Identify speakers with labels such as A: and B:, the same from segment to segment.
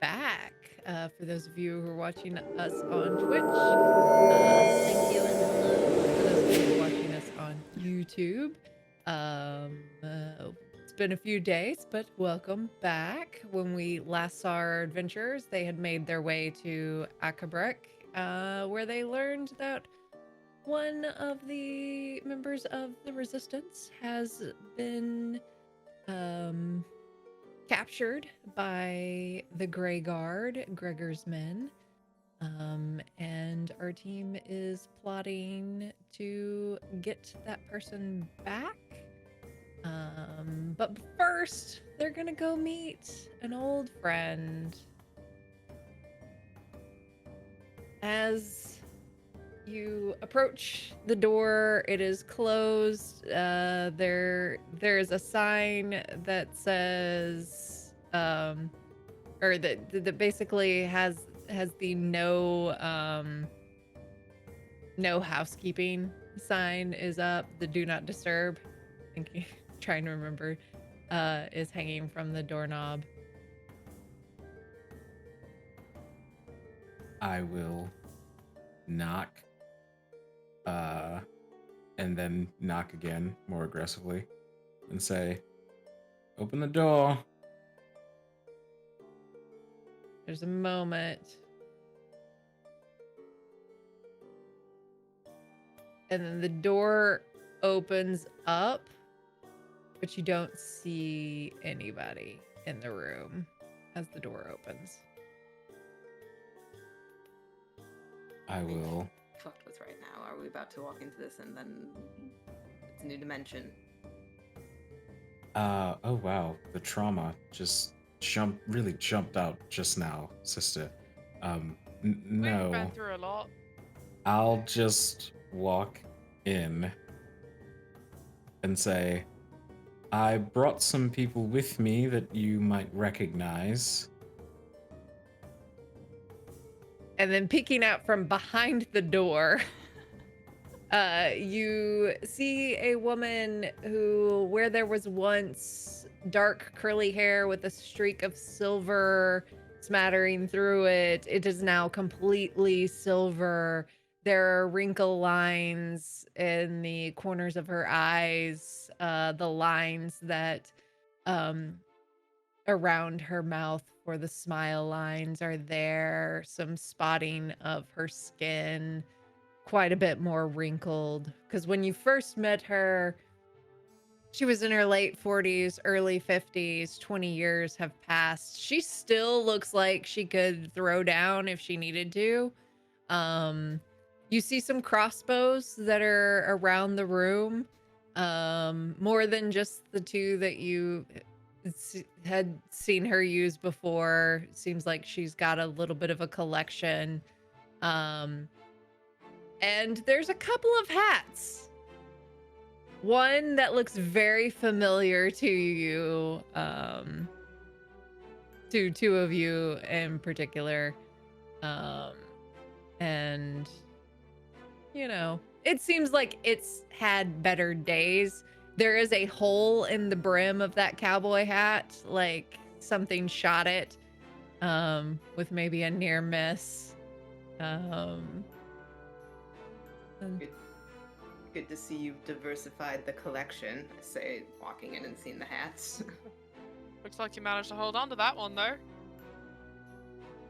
A: back. For those of you who are watching us on Twitch, thank you and hello. For those of you who are watching us on YouTube, it's been a few days, but welcome back. When we last saw our adventurers, they had made their way to Akabrek, where they learned that one of the members of the Resistance has been captured by the Grey Guard, Gregor's men. And our team is plotting to get that person back. But first, they're gonna go meet an old friend. As you approach the door, it is closed. There is a sign that says, or that basically has the no housekeeping sign is up. The do not disturb, I think trying to remember, is hanging from the doorknob.
B: I will knock, and then knock again more aggressively and say, "Open the door."
A: There's a moment. And then the door opens up, but you don't see anybody in the room as the door opens.
B: I will.
C: Fucked with right now. Are we about to walk into this and then it's a new dimension?
B: Oh wow, the trauma just really jumped out just now, sister.
D: We've
B: No,
D: been through a lot.
B: I'll just walk in and say, I brought some people with me that you might recognize.
A: And then peeking out from behind the door, you see a woman who, where there was once dark curly hair with a streak of silver smattering through it, it is now completely silver. There are wrinkle lines in the corners of her eyes, the lines that around her mouth for the smile lines are there, some spotting of her skin, quite a bit more wrinkled. Because when you first met her, she was in her late 40s, early 50s, 20 years have passed. She still looks like she could throw down if she needed to. You see some crossbows that are around the room, more than just the two that you had seen her use before. Seems like she's got a little bit of a collection. And there's a couple of hats. One that looks very familiar to you, to two of you in particular. And, you know, it seems like it's had better days. There is a hole in the brim of that cowboy hat, like something shot it, with maybe a near miss.
C: Good to see you've diversified the collection. I say, walking in and seeing the hats.
D: Looks like you managed to hold on to that one, though.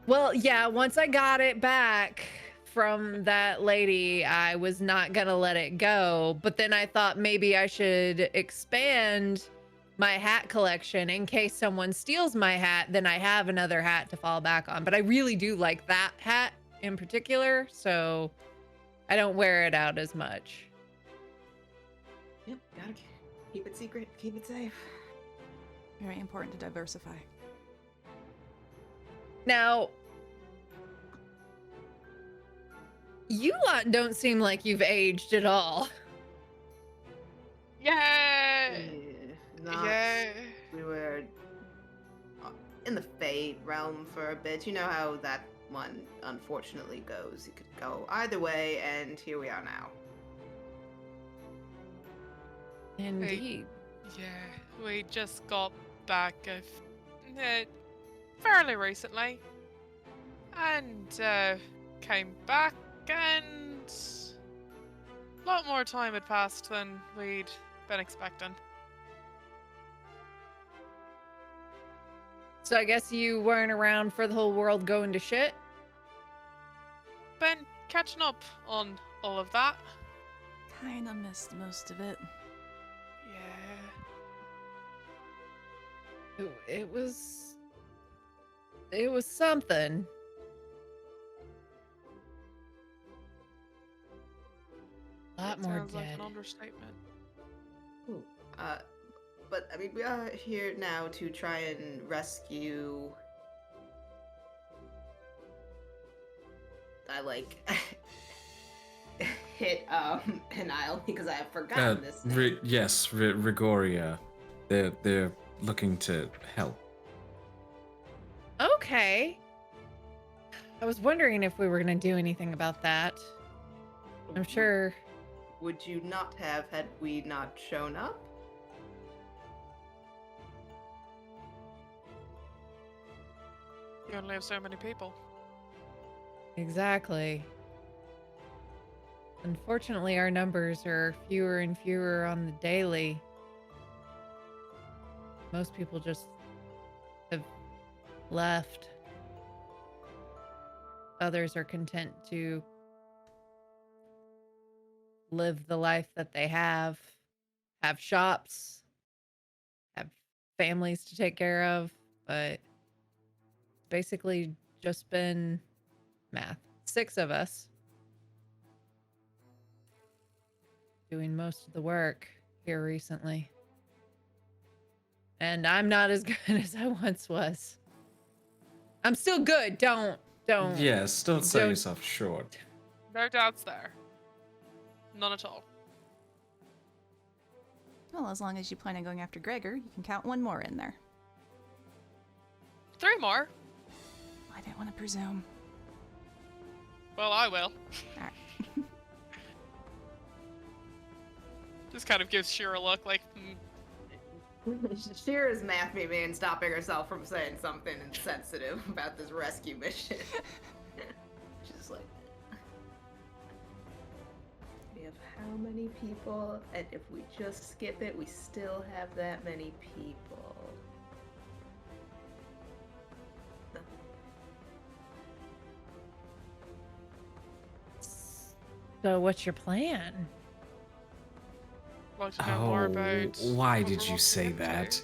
A: Well, yeah, once I got it back from that lady, I was not gonna let it go. But then I thought maybe I should expand my hat collection in case someone steals my hat, then I have another hat to fall back on. But I really do like that hat in particular, so I don't wear it out as much.
C: Yep, gotta keep it secret, keep it safe.
E: Very important to diversify.
A: Now, you lot don't seem like you've aged at all.
D: Yay! Yay!
C: We were in the Fate realm for a bit. You know how that one unfortunately goes. It could go either way, and here we are now.
A: Indeed.
D: Yeah, we just got back fairly recently. And came back, and a lot more time had passed than we'd been expecting.
A: So I guess you weren't around for the whole world going to shit?
D: Been catching up on all of that.
E: Kinda missed most of it.
D: Yeah.
A: It was something. A lot
D: That
A: more
D: sounds like
A: dead.
D: an understatement.
C: Ooh, but I mean, we are here now to try and rescue. I like hit Hanail because I have forgotten this name.
B: Yes, Rigoria. They're looking to help.
A: Okay. I was wondering if we were gonna do anything about that. I'm sure.
C: Would you not have had we not shown up?
D: You only have so many people.
A: Exactly. Unfortunately, our numbers are fewer and fewer on the daily. Most people just have left. Others are content to live the life that they have shops, have families to take care of, but it's basically just been math. 6 of us doing most of the work here recently. And I'm not as good as I once was. I'm still good. Don't.
B: Yes, don't sell
A: don't-
B: yourself short.
D: No doubts there. None at all.
E: Well, as long as you plan on going after Gregor, you can count one more in there.
D: 3 more?
E: I didn't want to presume.
D: Well, I will.
E: Alright.
D: Just kind of gives Shira a look like,
C: Shira's math me and stopping herself from saying something insensitive about this rescue mission. She's like, we have how many people? And if we just skip it, we still have that many people.
A: So what's your plan?
D: like to know more about.
B: Why
D: what
B: did
D: we're
B: you
D: walking
B: say
D: into.
B: that?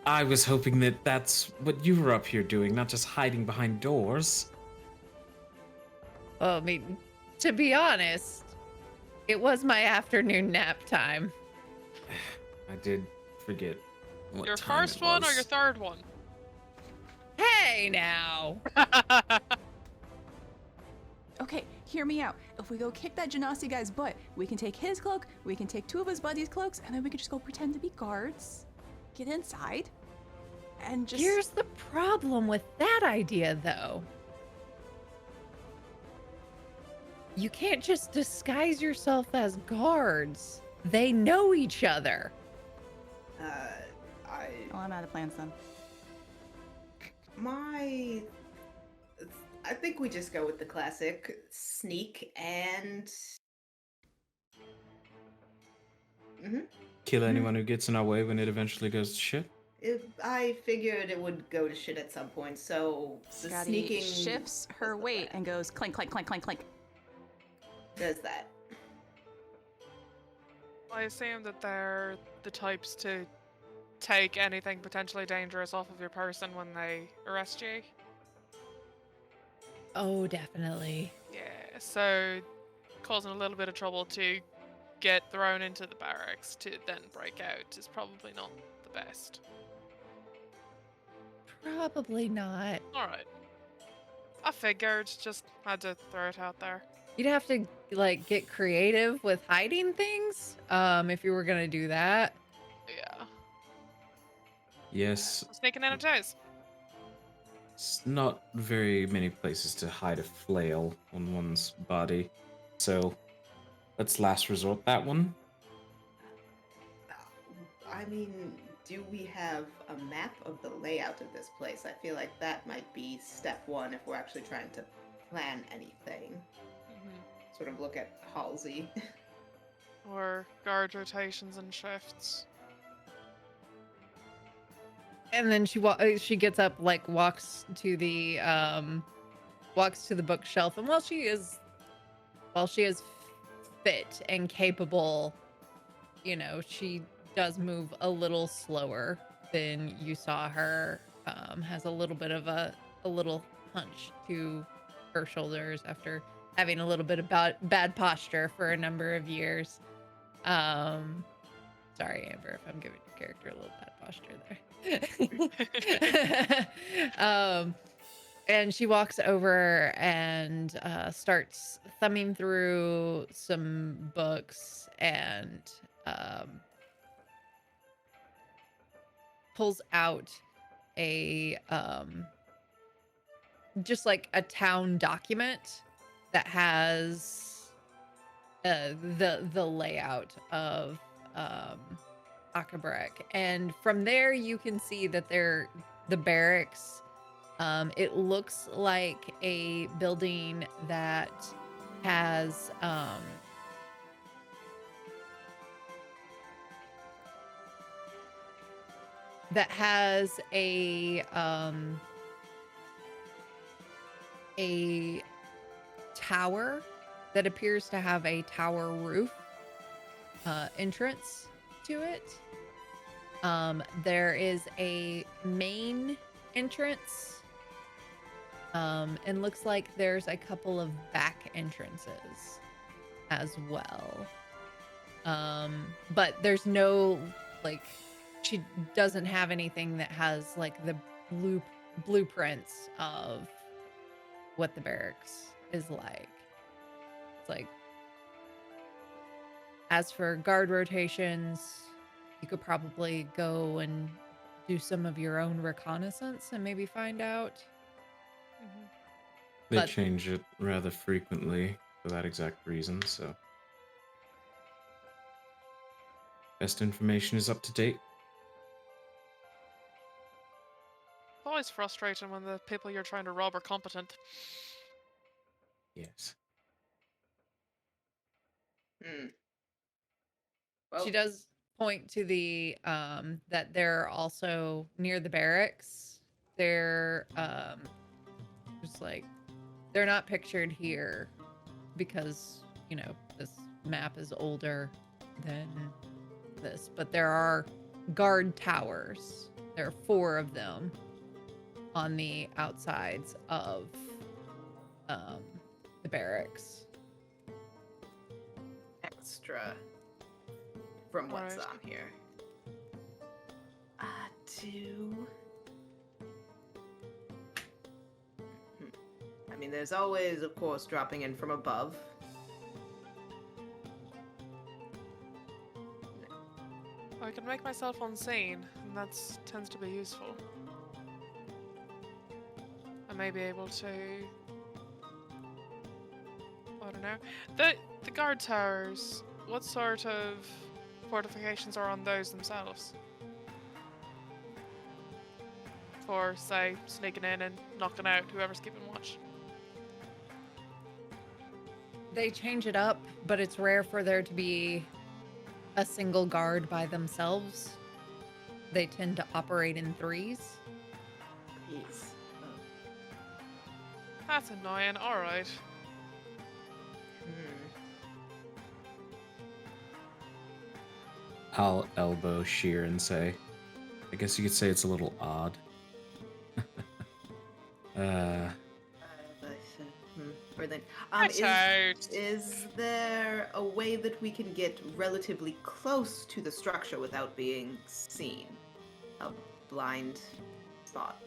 B: I was hoping that that's what you were up here doing, not just hiding behind doors.
A: Well, I mean, to be honest, it was my afternoon nap time.
B: I did forget what
D: Your
B: time
D: first
B: it
D: one or
B: was.
D: your third one?
A: Hey now.
E: Okay, hear me out. If we go kick that Genasi guy's butt, we can take his cloak, we can take 2 of his buddies' cloaks, and then we could just go pretend to be guards, get inside, and just...
A: Here's the problem with that idea, though. You can't just disguise yourself as guards. They know each other.
E: Oh, I'm out of plans then.
C: I think we just go with the classic sneak and.
B: Kill anyone who gets in our way when it eventually goes to shit?
C: I figured it would go to shit at some point, so the
E: Scotty
C: sneaking
E: shifts her
C: does
E: weight
C: that.
E: and goes clink, clink, clink, clink, clink.
C: Does that.
D: I assume that they're the types to take anything potentially dangerous off of your person when they arrest you.
A: Oh, definitely.
D: Yeah, so causing a little bit of trouble to get thrown into the barracks to then break out is probably not the best.
A: Probably not.
D: Alright. I figured, just had to throw it out there.
A: You'd have to like get creative with hiding things if you were gonna do that.
D: Yeah.
B: Yes,
D: Sneaking in a toes.
B: it's not very many places to hide a flail on one's body. So, let's last resort that one.
C: I mean, do we have a map of the layout of this place? I feel like that might be step one if we're actually trying to plan anything. Sort of look at Halsey.
D: Or guard rotations and shifts.
A: And then she gets up, like walks to the bookshelf, and while she is fit and capable, you know, she does move a little slower than you saw her. Has a little bit of a little hunch to her shoulders after having a little bit of bad posture for a number of years. Sorry, Amber, if I'm giving your character a little bad posture there. And she walks over and starts thumbing through some books and pulls out a just like a town document that has the layout of Akabrek. And from there you can see that the barracks, it looks like a building that has a tower that appears to have a tower roof entrance to it. There is a main entrance, and looks like there's a couple of back entrances as well. But there's no, like, she doesn't have anything that has like the blueprints of what the barracks is like. It's like, as for guard rotations, you could probably go and do some of your own reconnaissance and maybe find out.
B: They
A: But-
B: change it rather frequently for that exact reason, so. Best information is up to date.
D: It's always frustrating when the people you're trying to rob are competent.
B: Yes.
C: Well,
A: She does point to the that they're also near the barracks. They're just like, they're not pictured here because, you know, this map is older than this, but there are guard towers. There are 4 of them on the outsides of the barracks.
C: extra from what's
D: Alright.
C: on here. Two. I mean, there's always, of course, dropping in from above.
D: I can make myself unseen, and that tends to be useful. I may be able to... I don't know. The guard towers, what sort of fortifications are on those themselves? For, say, sneaking in and knocking out whoever's keeping watch.
A: They change it up, but it's rare for there to be a single guard by themselves. They tend to operate in 3s.
C: Yes.
D: That's annoying, alright.
B: I'll elbow Sheer and say, I guess you could say it's a little odd.
C: Or then,
D: Watch out!
C: is there a way that we can get relatively close to the structure without being seen? A blind spot.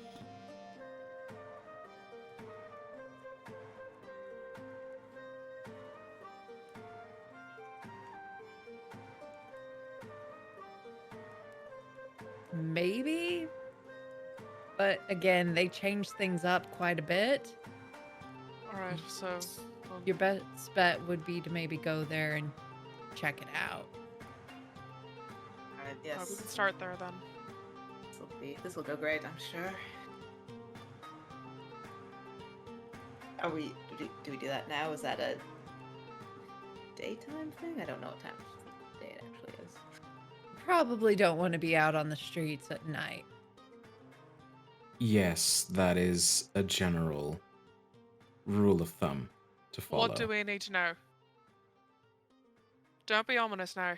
A: Maybe? But again, they change things up quite a bit.
D: Alright, so...
A: Your best bet would be to maybe go there and check it out.
C: Alright,
D: we
C: yes.
D: can start there then.
C: This will go great, I'm sure. Are we? Do we do that now? Is that a daytime thing? I don't know what time of day it actually is.
A: Probably don't want to be out on the streets at night.
B: Yes, that is a general rule of thumb to follow.
D: What do we need to know? Don't be ominous now.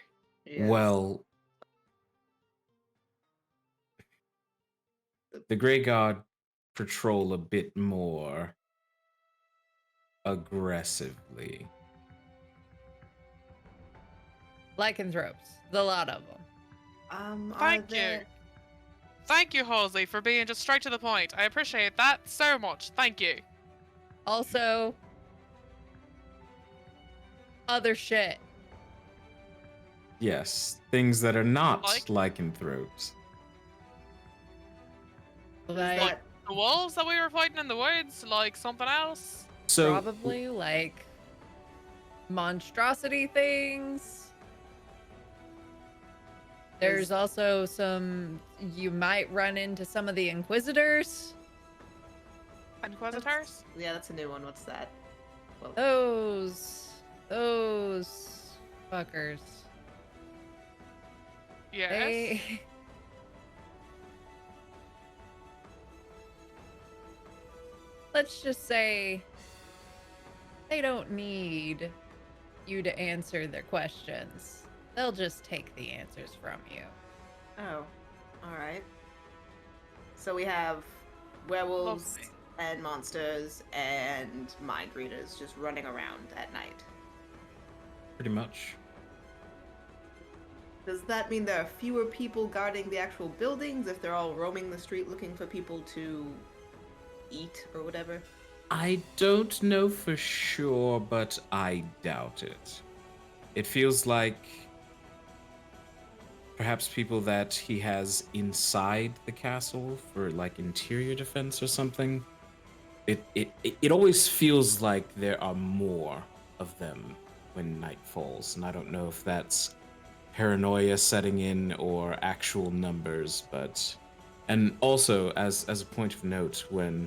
C: Yes.
B: Well, the Grey Guard patrol a bit more aggressively.
A: Lycanthropes. The lot of them.
D: Thank you. Thank you, Halsey, for being just straight to the point. I appreciate that so much. Thank you.
A: Also, other shit.
B: Yes, things that are not
D: Like?
B: lycanthropes.
A: Like,
D: The wolves that we were fighting in the woods? Like something else?
B: So
A: probably like monstrosity things. There's also some, you might run into some of the Inquisitors.
D: Inquisitors?
C: Yeah, that's a new one. What's that? Well,
A: Those fuckers.
D: Yes.
A: They, let's just say they don't need you to answer their questions. They'll just take the answers from you.
C: oh, all right. So we have werewolves
D: Lovely.
C: and monsters and mind readers just running around at night.
B: pretty much.
C: Does that mean there are fewer people guarding the actual buildings if they're all roaming the street looking for people to eat or whatever?
B: I don't know for sure, but I doubt it. It feels like perhaps people that he has inside the castle for like interior defense or something. It always feels like there are more of them when night falls, and I don't know if that's paranoia setting in or actual numbers, but and also as a point of note, when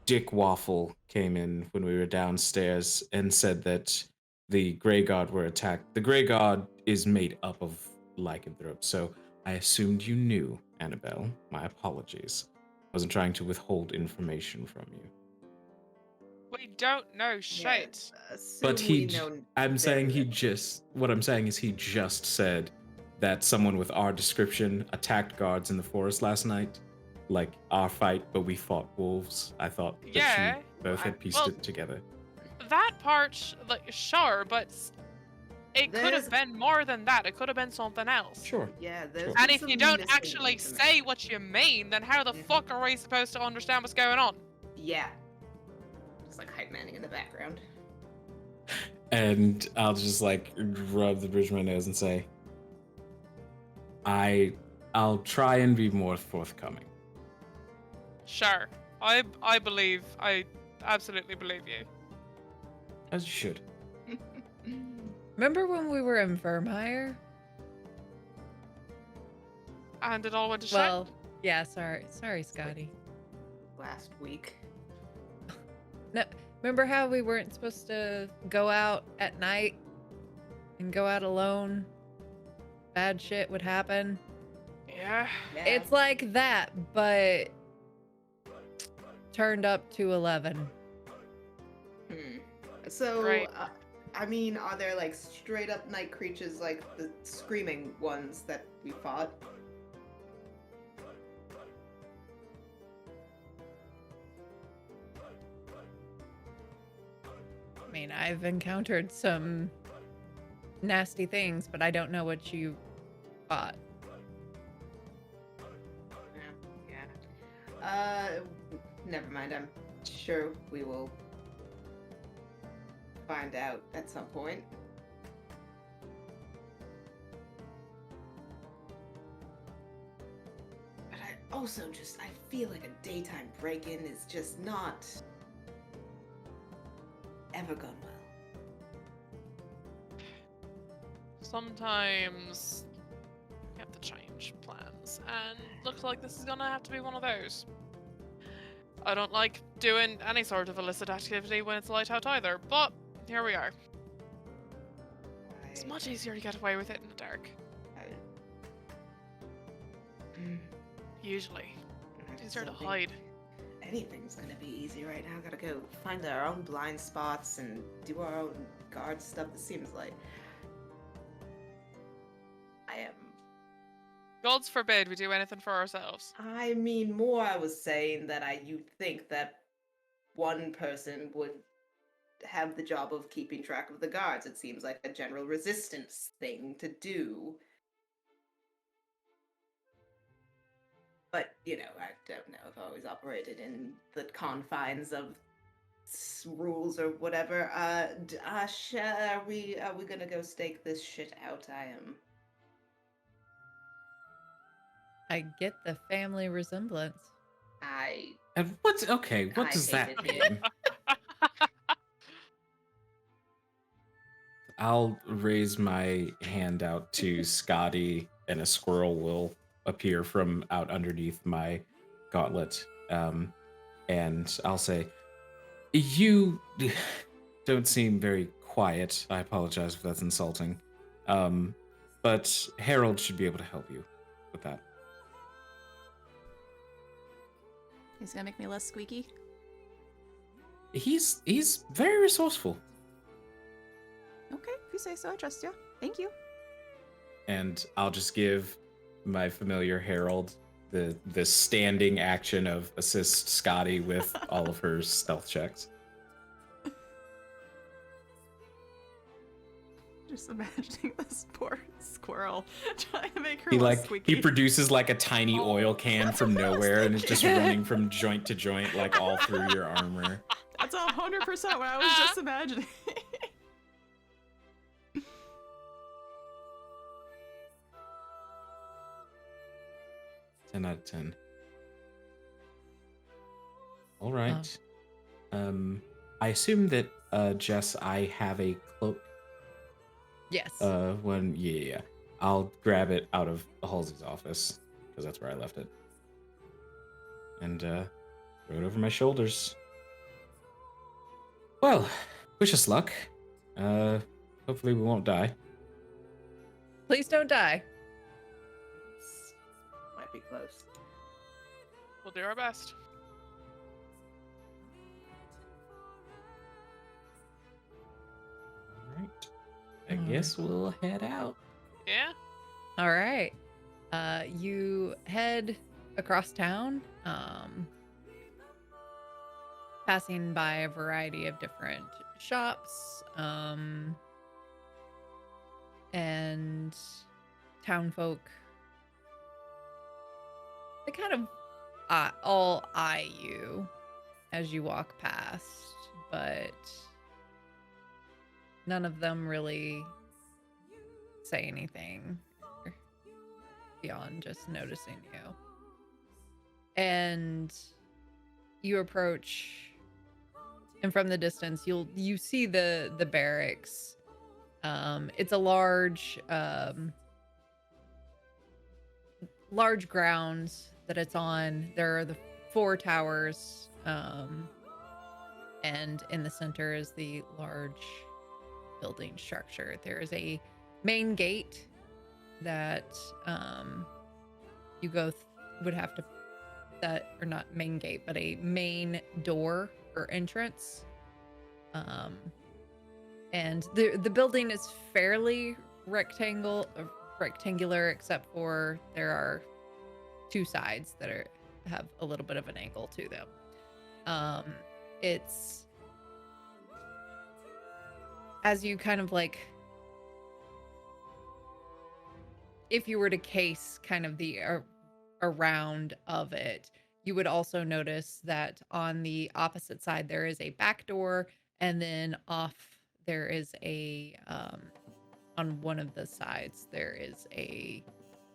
B: Dick Waffle came in when we were downstairs and said that the Grey Guard were attacked. The Grey Guard is made up of lycanthropes, so I assumed you knew, Annabelle. My apologies. I wasn't trying to withhold information from you.
D: We don't know shit.
B: But
C: he.
B: I'm saying he just, what I'm saying is he just said that someone with our description attacked guards in the forest last night. Like our fight, but we fought wolves. I thought that
D: Yeah,
B: you both had pieced
D: well,
B: it together.
D: That part, like, sure, but it could
C: There's-
D: have been more than that. It could have been something else.
B: Sure.
C: Yeah, there's
B: Sure.
C: been
D: And if
C: some
D: you don't
C: missing
D: actually
C: information.
D: say what you mean, then how the
C: Mhm.
D: fuck are we supposed to understand what's going on?
C: Yeah. Just like hype manning in the background.
B: And I'll just like rub the bridge of my nose and say, I'll try and be more forthcoming.
D: Sure. I absolutely believe you.
B: As you should.
A: Remember when we were in Vermeer?
D: And it all went to shit.
A: Well, yeah, sorry, Scotty.
C: Last week.
A: No, remember how we weren't supposed to go out at night and go out alone? Bad shit would happen.
D: Yeah.
C: Yeah.
A: It's like that, but turned up to 11.
C: So,
D: Right.
C: I mean, are there like straight up night creatures like the screaming ones that we fought?
A: I mean, I've encountered some nasty things, but I don't know what you fought.
C: Yeah. Never mind. I'm sure we will find out at some point. But I also I feel like a daytime break-in is just not ever gone well.
D: Sometimes you have to change. change plans, and looks like this is gonna have to be one of those. I don't like doing any sort of illicit activity when it's light out either, but here we are. It's much easier to get away with it in the dark. Usually. It's easier to hide.
C: Anything's gonna be easy right now. Gotta go find our own blind spots and do our own guard stuff. It seems like I am.
D: Gods forbid we do anything for ourselves.
C: I mean, more I was saying that you'd think that one person would have the job of keeping track of the guards. It seems like a general resistance thing to do. But, you know, I don't know. I've always operated in the confines of rules or whatever. Are we gonna go stake this shit out?
A: I get the family resemblance.
B: And what does that
C: hated
B: mean?
C: it.
B: I'll raise my hand out to Scotty, and a squirrel will appear from out underneath my gauntlet. And I'll say, you don't seem very quiet. I apologize if that's insulting. But Harold should be able to help you with that.
E: He's gonna make me less squeaky.
B: He's very resourceful.
E: Okay, if you say so, I trust you. Thank you.
B: And I'll just give my familiar Harold the standing action of assist Scotty with all of her stealth checks.
E: Just imagining this poor squirrel trying to make her
B: He
E: less squeaky.
B: he produces like a tiny oil can from nowhere and is just running from joint to joint like all through your armor.
E: That's 100% what I was just imagining.
B: 10 out of 10. All right. I assume that Jess, I have a cloak.
A: Yes.
B: Yeah. I'll grab it out of Halsey's office because that's where I left it, and throw it over my shoulders. Well, wish us luck. Hopefully we won't die.
A: Please don't die.
C: Might be close.
D: We'll do our best.
B: All right. I guess we'll head out.
D: Yeah?
A: All right. You head across town, passing by a variety of different shops, and townfolk. They kind of all eye you as you walk past, but none of them really say anything beyond just noticing you. And you approach, and from the distance you see the barracks. It's a large grounds that it's on. There are the 4 towers, and in the center is the large building structure. There is a main gate that you would have to or not main gate, but a main door or entrance. And the building is fairly rectangular, except for there are 2 sides that have a little bit of an angle to them. It's, as you kind of like, if you were to case kind of the around of it, you would also notice that on the opposite side there is a back door, and then off there is a on one of the sides there is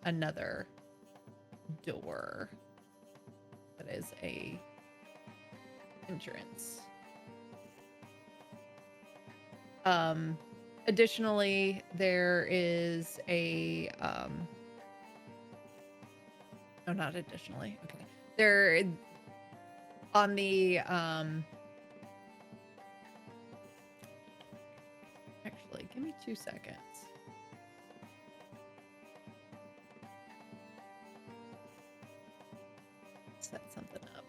A: another door that is a entrance. Additionally, there is Oh, not additionally. Okay. They're on the actually, give me 2 seconds. Set something up.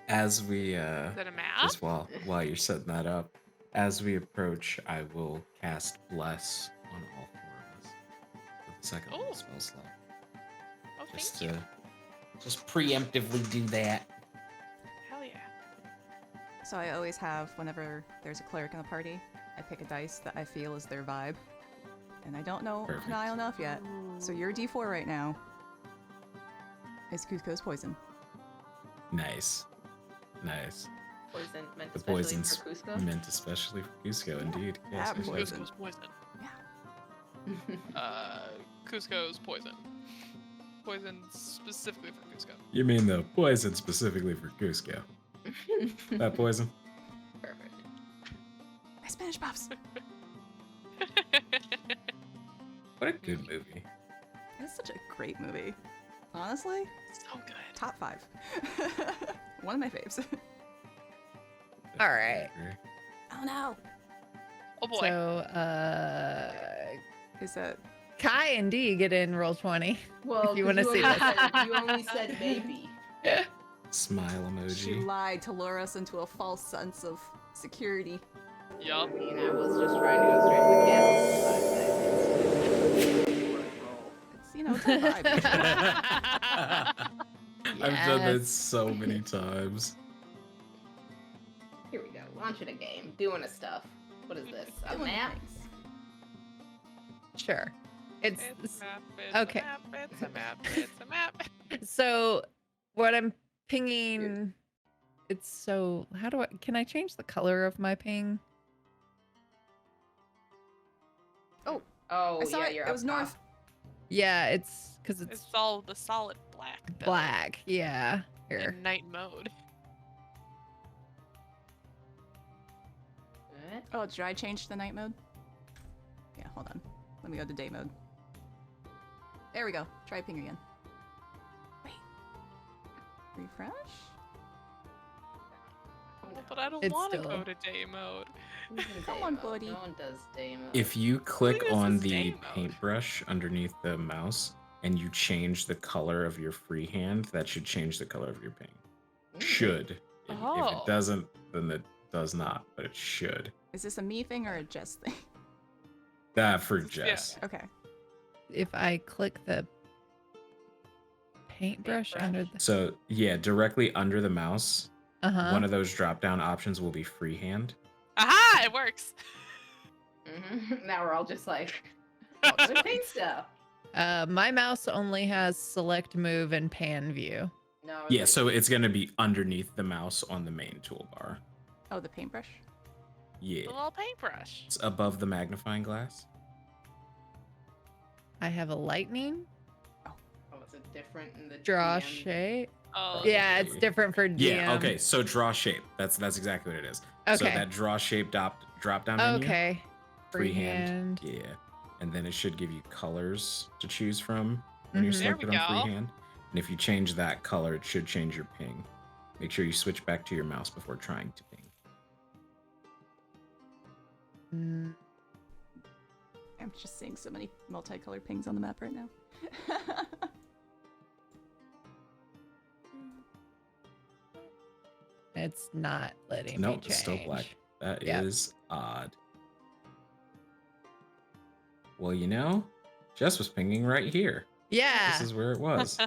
B: As we
D: Is it a map?
B: just while you're setting that up, as we approach, I will cast Bless on all 4 of us with the second level
D: Oh.
B: spell slot.
D: Oh,
B: Just
D: thank you.
B: to just preemptively do that.
D: Hell yeah.
E: So I always have, whenever there's a cleric in the party, I pick a dice that I feel is their vibe. And I don't know
B: Perfect.
E: Hanail enough yet. So your D4 right now is Cusco's poison.
B: Nice. Nice.
C: Poison meant
B: The
C: especially
B: poison's
C: for Cusco.
B: meant especially for Cusco, indeed. Yes,
E: that
B: yes, yes.
E: poison.
D: Cusco's poison.
E: Yeah.
D: Cusco's poison. Poison specifically for Cusco.
B: You mean the poison specifically for Cusco? That poison?
C: Perfect.
E: My Spanish buffs.
B: What a good movie.
E: It's such a great movie. Honestly,
D: So good.
E: top 5. One of my faves.
A: All right.
E: Oh no.
D: Oh boy.
A: So,
E: Is that
A: Kai and D get in roll 20.
C: Well,
A: If you wanna see this.
C: You only said maybe.
B: Smile
E: she
B: emoji.
E: lied to lure us into a false sense of security?
C: I
D: Yup.
C: mean, I was just trying to go straight to the castle, but
E: It's, you know, it's a vibe.
B: I've done
A: Yes.
B: this so many times.
C: here we go. Launching a game, doing a stuff. What is this? A
E: Doing
C: map?
E: things.
A: Sure. It's
D: It's a map. It's
A: okay.
D: a map. It's a map. It's a map.
A: so what I'm pinging. It's so. How do I? Can I change the color of my ping?
C: Oh,
E: I saw
C: yeah,
E: it.
C: you're
E: It was
C: up top.
E: north.
A: Yeah, it's because it's
D: It's all the solid black. though,
A: black. Yeah. Here.
D: In night mode.
C: What?
E: Oh, did I change the night mode? Yeah, hold on. Let me go to day mode. There we go. Try ping again. Wait. Refresh?
C: Oh,
D: But I don't
A: It's
D: want to
A: still-
D: go to day mode.
C: Who's in
E: Come
C: day
E: on,
C: mode?
E: buddy.
C: No one does day mode.
B: If you click
D: Look at
B: on
D: this
B: the
D: game mode.
B: paintbrush underneath the mouse and you change the color of your free hand, that should change the color of your ping.
C: Mm.
B: Should. If
D: Oh.
B: it doesn't, then it does not, but it should.
E: Is this a me thing or a Jess thing?
B: That for
D: Yeah.
B: Jess.
E: Okay.
A: If I click the paintbrush under the.
B: So yeah, directly under the mouse,
A: Uh-huh.
B: one of those drop-down options will be freehand.
D: Aha! It works.
C: Now we're all just like, oh, good paint stuff.
A: My mouse only has select move and pan view.
C: No.
B: Yeah, so it's gonna be underneath the mouse on the main toolbar.
E: Oh, the paintbrush?
B: Yeah,
D: The little paintbrush.
B: it's above the magnifying glass.
A: I have a lightning,
C: Oh, is it different in the
A: draw
C: DM?
A: shape.
D: Oh.
A: Yeah, it's different for DM.
B: Yeah, okay, so draw shape. That's exactly what it is. So
A: Okay.
B: that draw shape drop down menu.
A: Okay.
B: Freehand. Yeah. And then it should give you colors to choose from when you're
A: Mhm.
D: There we
B: selected on
D: go.
B: freehand. And if you change that color, it should change your ping. Make sure you switch back to your mouse before trying to ping.
A: Mm,
E: I'm just seeing so many multicolored pings on the map right now.
A: It's not letting me
B: Nope,
A: change.
B: it's still black. That is
A: Yep.
B: odd. Well, you know, Jess was pinging right here.
A: Yeah.
B: This is where it was.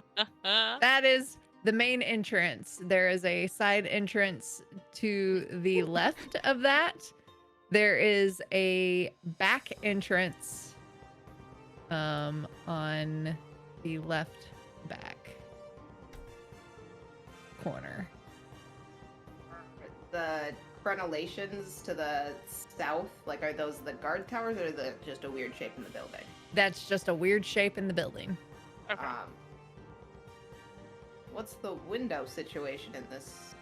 A: That is the main entrance. There is a side entrance to the left of that. There is a back entrance on the left back corner.
C: The crenellations to the south, like, are those the guard towers or the just a weird shape in the building?
A: That's just a weird shape in the building.
D: Okay.
C: What's the window situation in this?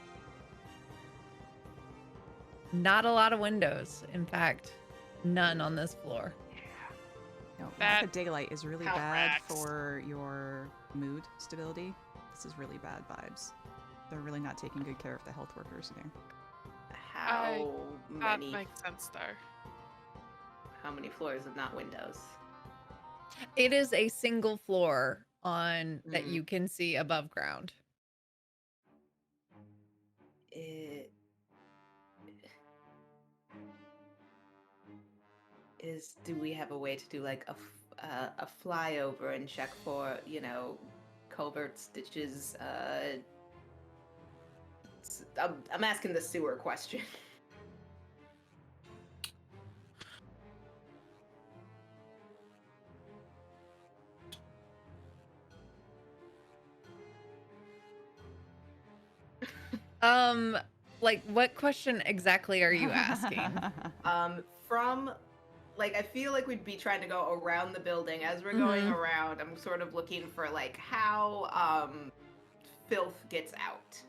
A: Not a lot of windows. In fact, none on this floor.
E: No, lack
D: That
E: of daylight is really
D: count
E: bad
D: racks.
E: for your mood stability. This is really bad vibes. They're really not taking good care of the health workers here.
C: How
D: That
C: many?
D: makes sense there.
C: How many floors and not windows?
A: It is a single floor on that
C: Mm.
A: you can see above ground.
C: Do we have a way to do like a flyover and check for, culverts, ditches? I'm asking the sewer question.
A: Like what question exactly are you asking?
C: From like, I feel like we'd be trying to go around the building. As we're going
A: Mhm.
C: around, I'm sort of looking for like how filth gets out.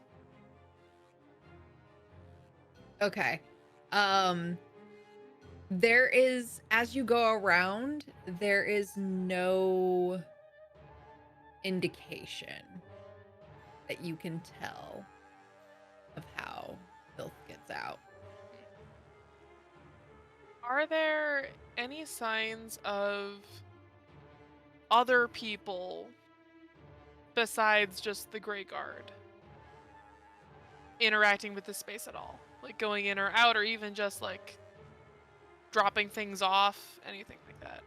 A: Okay. There is, as you go around, there is no indication that you can tell of how filth gets out.
D: Are there any signs of other people besides just the Grey Guard interacting with the space at all? Like going in or out, or even just like dropping things off, anything like that?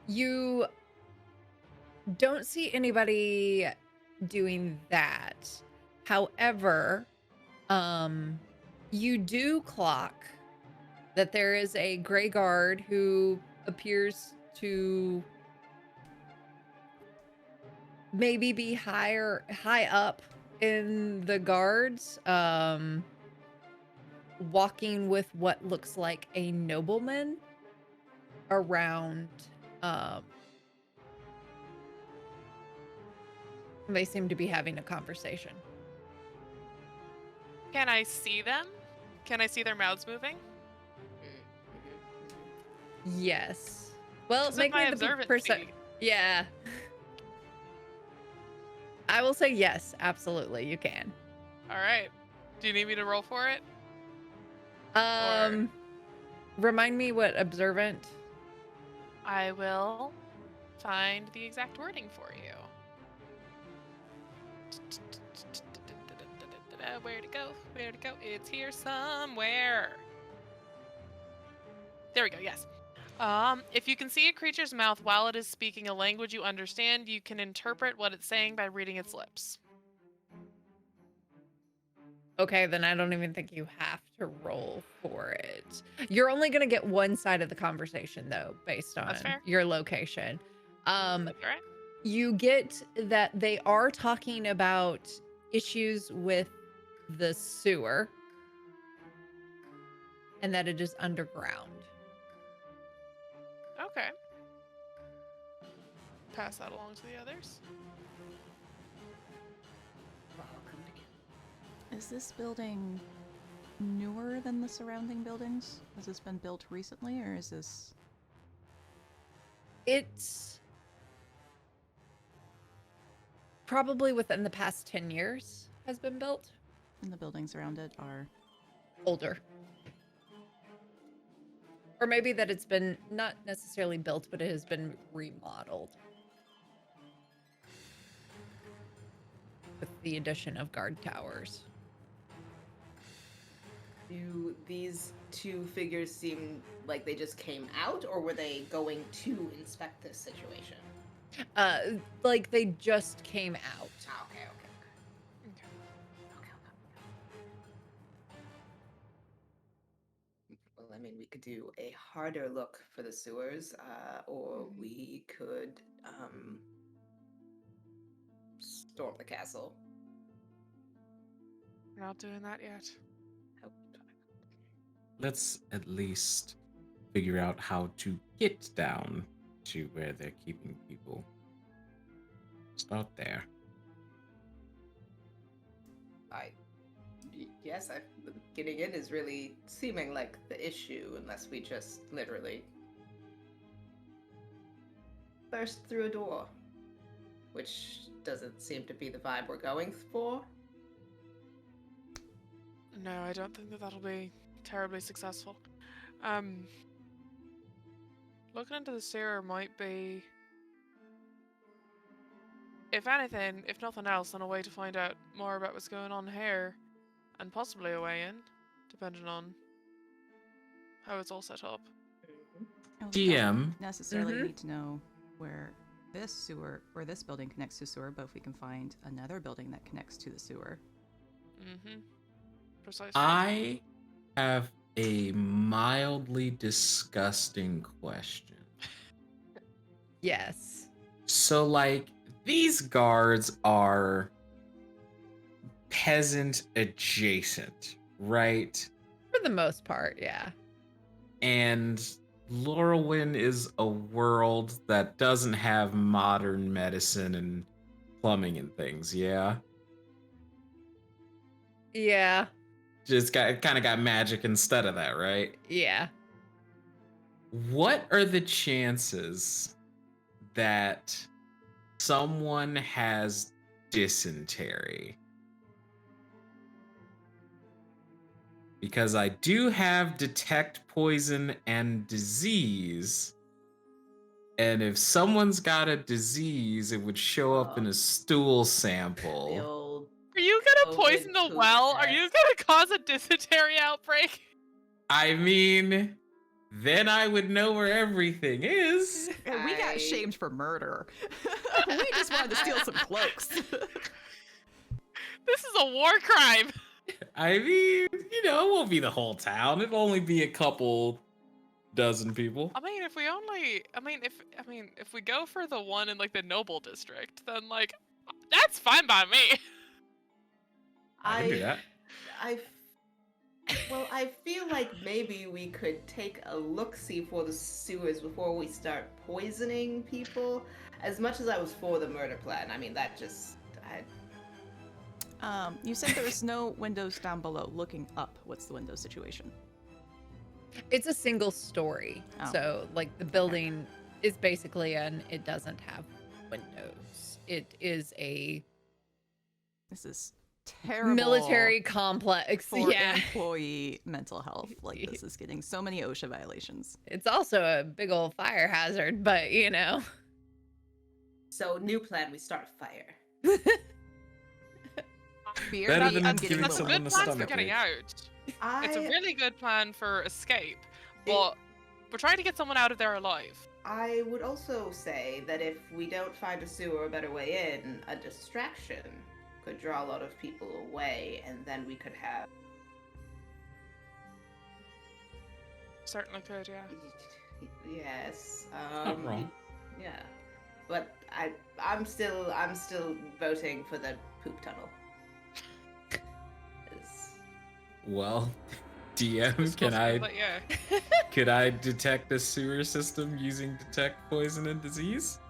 A: You don't see anybody doing that. However, you do clock that there is a gray guard who appears to maybe be high up in the guards, walking with what looks like a nobleman around. They seem to be having a conversation.
D: Can I see them? Can I see their mouths moving?
A: Yes. Well,
D: Because of
A: make
D: my
A: me the person.
D: observancy.
A: Yeah. I will say yes, absolutely, you can.
D: All right. Do you need me to roll for it?
A: Remind me what observant.
D: I will find the exact wording for you. Where to go? Where to go? It's here somewhere. There we go, yes. If you can see a creature's mouth while it is speaking a language you understand, you can interpret what it's saying by reading its lips.
A: Okay, then I don't even think you have to roll for it. You're only going to get one side of the conversation, though, based on
D: That's fair.
A: your location.
D: That's all right.
A: You get that they are talking about issues with the sewer and that it is underground.
D: Okay. Pass that along to the others.
E: Is this building newer than the surrounding buildings? Has this been built recently, or is this...
A: It's probably within the past 10 years has been built.
E: And the buildings around it are...
A: Older. Or maybe that it's been not necessarily built, but it has been remodeled. With the addition of guard towers.
C: Do these two figures seem like they just came out, or were they going to inspect this situation?
A: Like they just came out.
C: Oh, okay. Well, I mean, we could do a harder look for the sewers, or we could storm the castle.
D: We're not doing that yet.
B: Let's at least figure out how to get down to where they're keeping people. Start there.
C: Yes, getting in is really seeming like the issue, unless we just literally burst through a door, which doesn't seem to be the vibe we're going for.
D: No, I don't think that that'll be terribly successful. Looking into the sewer might be, if anything, if nothing else, then a way to find out more about what's going on here, and possibly a way in, depending on how it's all set up.
E: Oh, we
B: DM.
E: don't necessarily
A: Mhm.
E: need to know where this sewer or this building connects to sewer, but if we can find another building that connects to the sewer.
D: Mm-hmm. Precisely.
B: I have a mildly disgusting question.
A: Yes.
B: So, like, these guards are peasant adjacent, right?
A: For the most part, yeah.
B: And Lorelwind is a world that doesn't have modern medicine and plumbing and things, yeah?
A: Yeah.
B: Just kind of got magic instead of that, right?
A: Yeah.
B: What are the chances that someone has dysentery? Because I do have detect poison and disease. And if someone's got a disease, it would show up in a stool
C: The
B: sample.
C: old
D: Are you gonna
C: COVID
D: poison the
C: poop
D: well? Are you
C: test.
D: gonna cause a dysentery outbreak?
B: I mean, then I would know where everything is.
E: And we got
C: I-
E: shamed for murder. We just wanted to steal some cloaks.
D: This is a war crime.
B: I mean, you know, it won't be the whole town. It'll only be a couple dozen people.
D: I mean, if we go for the one in like the noble district, then like that's fine by me.
B: I can do that.
C: I feel like maybe we could take a look-see for the sewers before we start poisoning people. As much as I was for the murder plan, I mean, that just...
E: You said there was no windows down below. Looking up, what's the window situation?
A: It's a single story.
E: Oh.
A: So, like, the building is basically it doesn't have windows. It is a
E: This is terrible.
A: military complex.
E: for
A: Yeah.
E: employee mental health. Like, this is getting so many OSHA violations.
A: It's also a big old fire hazard, but you know.
C: So, new plan, we start a fire.
E: Fear
B: Better
E: me,
B: than
E: I'm getting
B: giving
D: That's a
E: below.
B: someone
D: good
B: a
D: plan for
B: stomach
D: getting
B: ache.
D: out. It's a really good plan for escape, but we're trying to get someone out of there alive.
C: I would also say that if we don't find a sewer or a better way in, a distraction could draw a lot of people away, and then we could have...
D: Certainly could, yeah.
C: Yes.
B: Not wrong.
C: Yeah. But I'm still voting for the poop tunnel. 'Cause
B: Well, DM,
D: Just
B: can
D: go
B: I
D: for that, yeah.
B: could I detect a sewer system using detect poison and disease?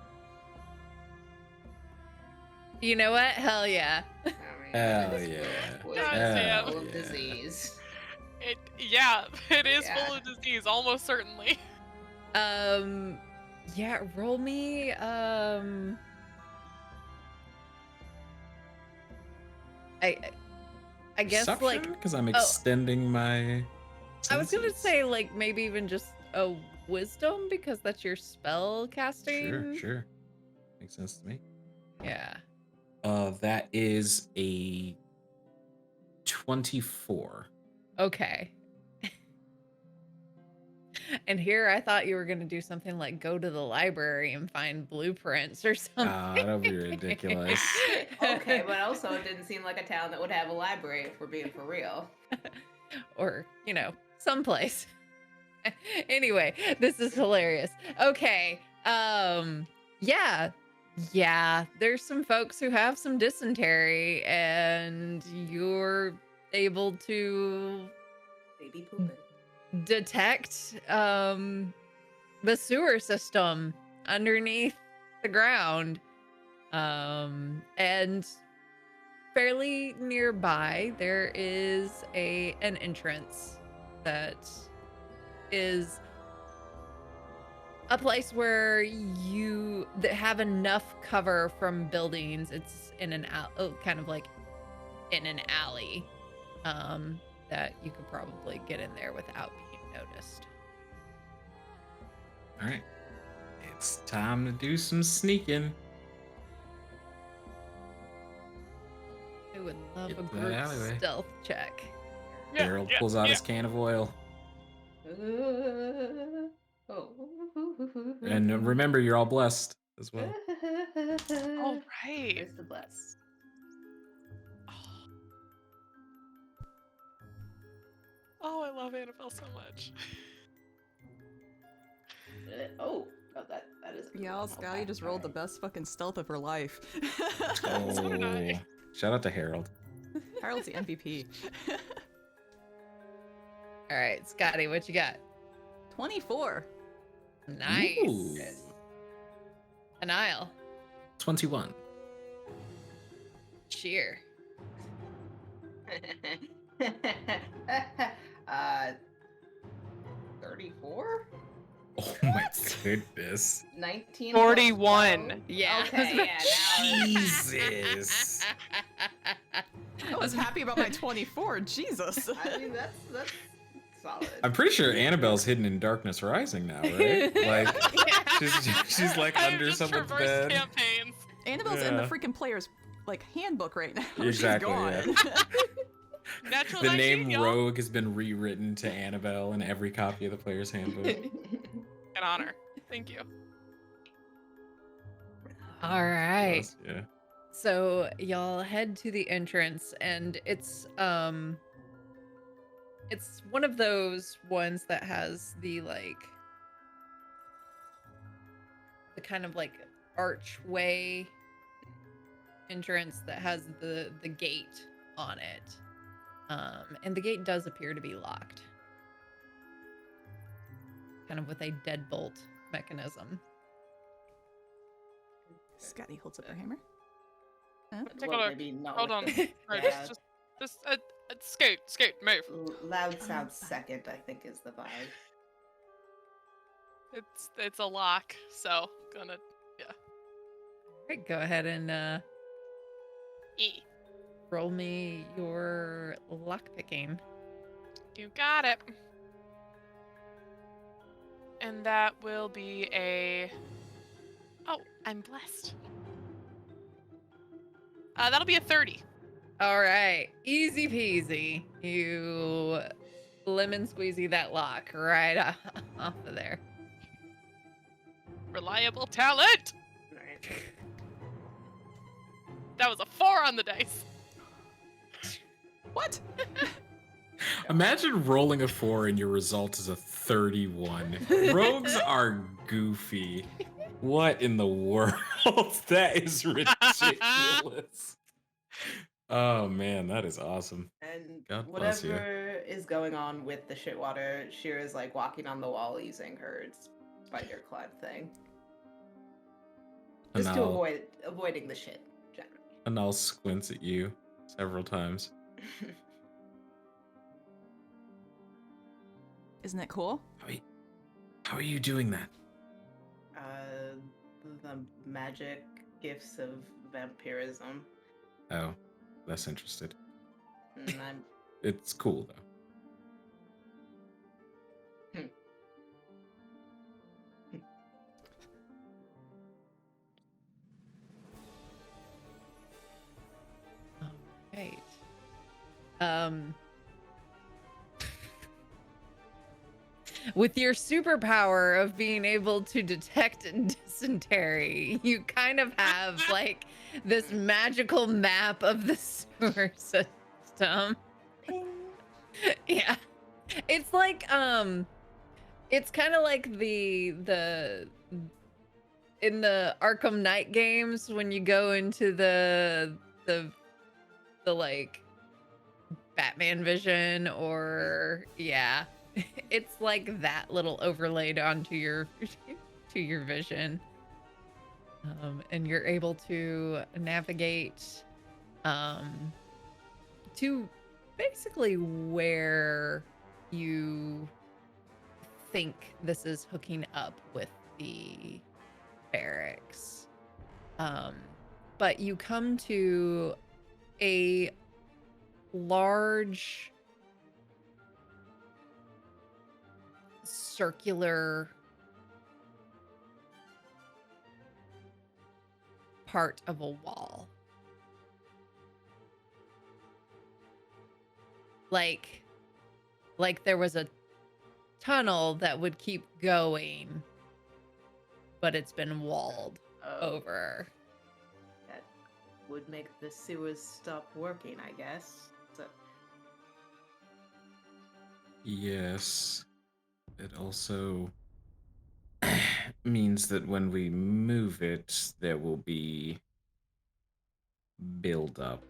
A: You know what? Hell yeah.
C: I mean,
B: Hell
C: it's
B: yeah.
C: full of
D: Hell
C: full of
B: yeah.
C: disease.
D: It is full
C: Yeah.
D: of disease, almost certainly.
A: Yeah, roll me I guess like
B: because I'm extending my.
A: I was gonna
B: senses.
A: say like maybe even just a wisdom because that's your spell casting.
B: Sure. Makes sense to me.
A: Yeah.
B: That is a 24.
A: Okay. And here I thought you were gonna do something like go to the library and find blueprints or something.
B: That'd be ridiculous.
C: Okay, but also it didn't seem like a town that would have a library if we're being for real.
A: Or, you know, someplace. Anyway, this is hilarious. Okay. Yeah. There's some folks who have some dysentery and you're able to
C: Baby pooping.
A: detect the sewer system underneath the ground. And fairly nearby there is an entrance that is a place where you have enough cover from buildings. It's in an kind of like in an alley, that you could probably get in there without being noticed.
B: All right. It's time to do some sneaking.
A: I would love
B: Get
A: a
B: that
A: group
B: alleyway.
A: stealth check.
B: Harold pulls out his can of oil.
C: Oh.
B: And remember, you're all blessed as well.
D: All right.
C: Where's the bless?
D: Oh, I love Annabelle so much.
C: Oh, that is.
E: Yeah, Scotty just rolled the best fucking stealth of her life.
D: So did I.
B: Shout out to Harold.
E: Harold's the MVP.
A: All right, Scotty, what you got?
E: 24.
A: Nice.
B: Ooh.
A: Hanail.
B: 21.
A: Cheer.
C: 34?
B: Oh my goodness.
C: 19?
D: 41.
A: Yeah.
C: Okay, yeah. Now
B: Jesus.
E: I was happy about my 24. Jesus.
C: I mean, that's solid.
B: I'm pretty sure Annabelle's hidden in Darkness Rising now, right? Like, she's like
D: I have
B: under
D: just
B: someone's
D: traversed
B: bed.
D: campaigns.
E: Annabelle's in the
B: Yeah.
E: freaking player's like handbook right now.
B: Exactly,
E: She's gone.
D: Natural
B: The
D: 19,
B: name
D: y'all.
B: Rogue has been rewritten to Annabelle in every copy of the player's handbook.
D: An honor. Thank you.
A: All right.
B: Yeah.
A: So y'all head to the entrance, and it's one of those ones that has the kind of like archway entrance that has the gate on it. And the gate does appear to be locked. Kind of with a deadbolt mechanism.
E: Scotty holds up her hammer. Huh?
D: Take
C: Well,
D: a look.
C: maybe not
D: Hold
C: with
D: on.
C: the-
D: Right,
C: yeah.
D: just scoot, move.
C: Loud sound second, I think, is the vibe.
D: It's a lock, so gonna
A: All right, go ahead and
D: E.
A: roll me your lockpicking.
D: You got it. And that will be a. Oh, I'm blessed. That'll be a 30.
A: All right, easy peasy. You lemon squeezy that lock right off of there.
D: Reliable talent.
C: Right.
D: That was a 4 on the dice.
E: What?
B: Imagine rolling a 4 and your result is a 31. Rogues are goofy. What in the world? That is ridiculous. Oh man, that is awesome.
C: And
B: God bless you.
C: whatever is going on with the shitwater, Shira's like walking on the wall using her spider climb thing. Just to avoiding the shit, generally.
B: And I'll squints at you several times.
E: Isn't it cool?
B: How are you doing that?
C: The magic gifts of vampirism.
B: Oh, less interested.
C: And I'm
B: It's cool though.
A: Right. With your superpower of being able to detect dysentery, you kind of have like this magical map of the sewer system. Yeah. It's like it's kind of like the in the Arkham Knight games when you go into the like Batman vision, or yeah, it's like that little overlaid onto your to your vision, and you're able to navigate to basically where you think this is hooking up with the barracks. But you come to a large circular part of a wall. Like there was a tunnel that would keep going, but it's been walled over.
C: That would make the sewers stop working, I guess. So,
B: Yes. It also means that when we move it, there will be build up.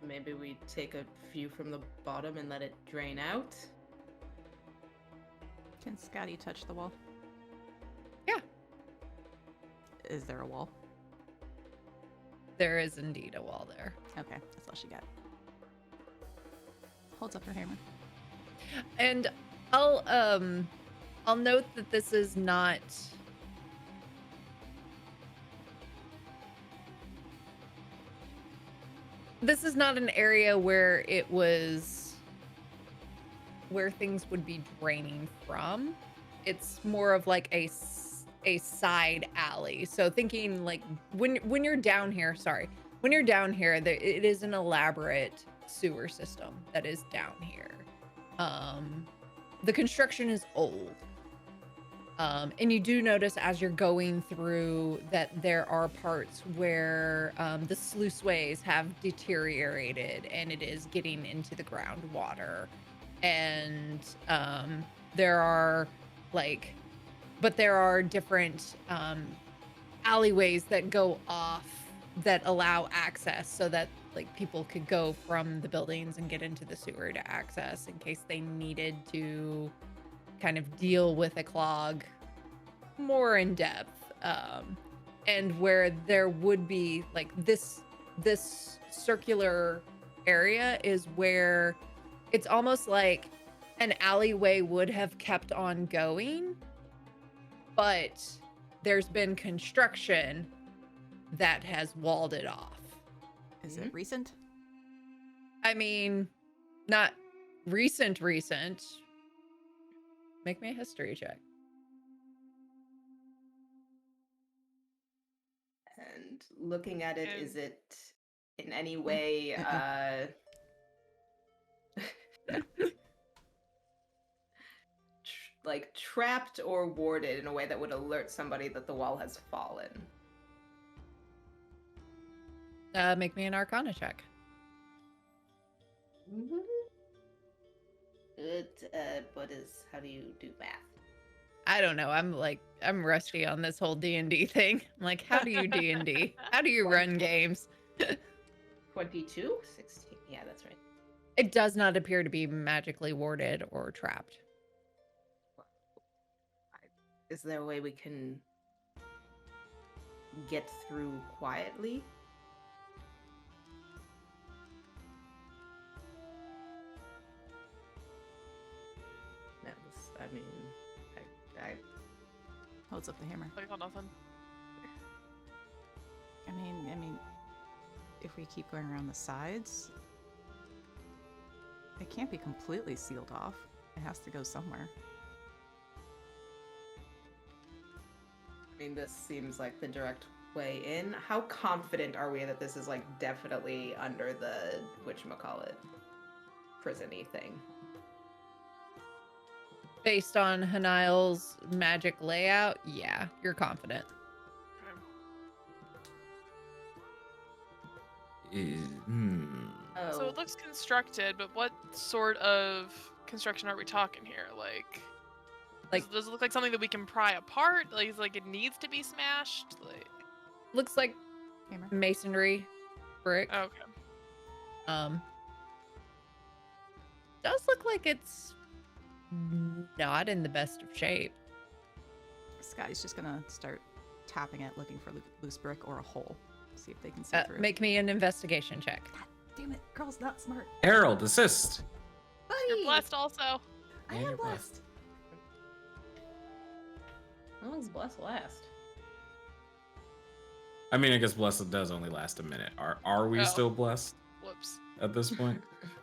C: maybe we take a few from the bottom and let it drain out.
E: Can Scotty touch the wall?
A: Yeah.
E: Is there a wall?
A: There is indeed a wall there.
E: Okay, that's all she got. Holds up her hammer.
A: And I'll note that this is not an area where things would be draining from. It's more of like a side alley. So thinking like when you're down here, it is an elaborate sewer system that is down here. The construction is old. And you do notice as you're going through that there are parts where the sluiceways have deteriorated and it is getting into the groundwater. And there are different alleyways that go off that allow access so that like people could go from the buildings and get into the sewer to access in case they needed to kind of deal with a clog more in depth. And where there would be like this circular area is where it's almost like an alleyway would have kept on going, but there's been construction that has walled it off.
E: Is it recent?
A: I mean, not recent. Make me a history check.
C: And looking at it, is it in any way like trapped or warded in a way that would alert somebody that the wall has fallen?
A: Make me an Arcana check.
C: How do you do math?
A: I don't know. I'm rusty on this whole D&D thing. I'm like, how do you D&D? How do you run games?
C: 22? 16. Yeah, that's right.
A: It does not appear to be magically warded or trapped.
C: Is there a way we can get through quietly? I
E: Holds up the hammer.
D: I got nothing.
E: I mean, if we keep going around the sides, it can't be completely sealed off. It has to go somewhere.
C: this seems like the direct way in. How confident are we that this is like definitely under the whatchamacallit prison-y thing?
A: Based on Hanail's magic layout, yeah, you're confident.
D: So it looks constructed, but what sort of construction are we talking here? Like does it look like something that we can pry apart? Like it needs to be smashed? Like
A: looks like
E: Hammer.
A: masonry, brick.
D: okay.
A: Does look like it's not in the best of shape.
E: Scotty's just gonna start tapping it, looking for loose brick or a hole. See if they can see through.
A: Make me an investigation check.
E: God damn it, girl's not smart.
B: Harold, assist.
E: Buddy!
D: You're blessed also.
E: I
B: And
E: am
B: you're
E: blessed.
C: How long's Bless last?
B: I mean, I guess blessed does only last a minute. Are we
D: Oh.
B: still blessed
D: Whoops.
B: at this point?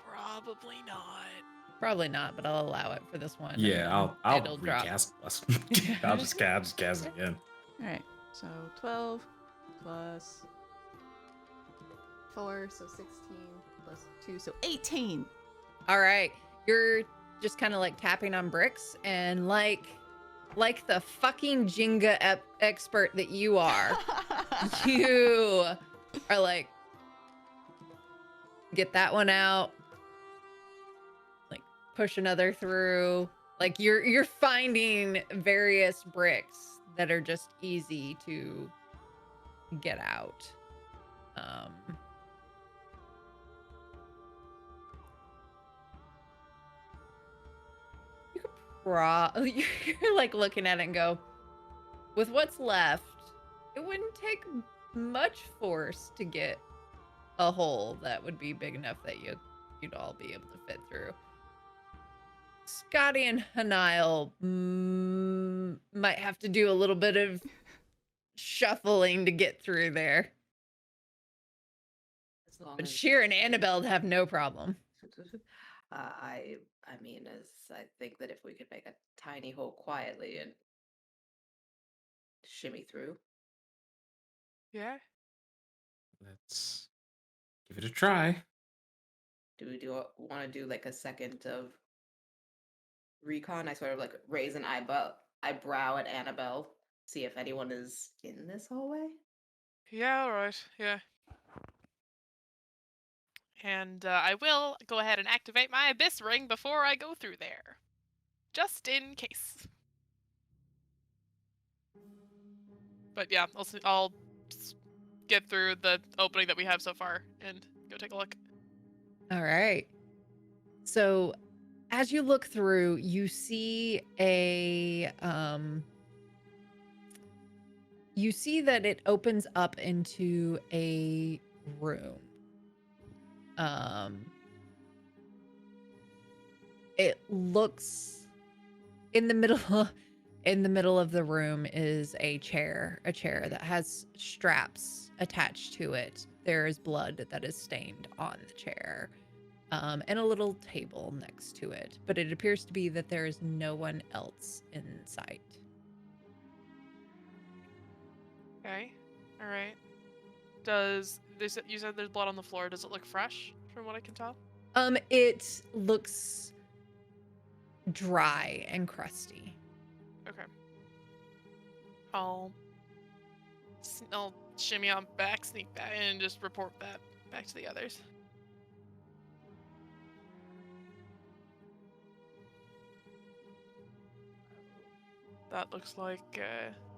D: Probably not.
A: Probably not, but I'll allow it for this one. and
B: Yeah,
A: then
B: I'll
A: it'll drop.
B: recast blessed. I'll just cast it again.
E: All right. So 12 plus 4, so 16 plus 2, so 18.
A: All right, you're just kind of like tapping on bricks, and like the fucking Jenga expert that you are, you are like, get that one out, like push another through. Like you're finding various bricks that are just easy to get out. You could you're like looking at it and go, with what's left, it wouldn't take much force to get a hole that would be big enough that you'd all be able to fit through. Scotty and Hanail might have to do a little bit of shuffling to get through there.
C: As long
A: But
C: as
A: Sheer and Annabelle have no problem.
C: I mean, as I think that if we could make a tiny hole quietly and shimmy through.
D: Yeah.
B: Let's give it a try.
C: Do we want to do like a second of recon? I sort of like raise an eyebrow at Annabelle, see if anyone is in this hallway.
D: Yeah, all right. Yeah. And I will go ahead and activate my Abyss Ring before I go through there. Just in case. But yeah, I'll get through the opening that we have so far and go take a look.
A: All right. So as you look through, you see you see that it opens up into a room. It looks in the middle of the room is a chair that has straps attached to it. There is blood that is stained on the chair. And a little table next to it, but it appears to be that there is no one else in sight.
D: Okay. All right. You said there's blood on the floor. Does it look fresh from what I can tell?
A: It looks dry and crusty.
D: Okay. I'll shimmy on back, sneak back, and just report that back to the others. That looks like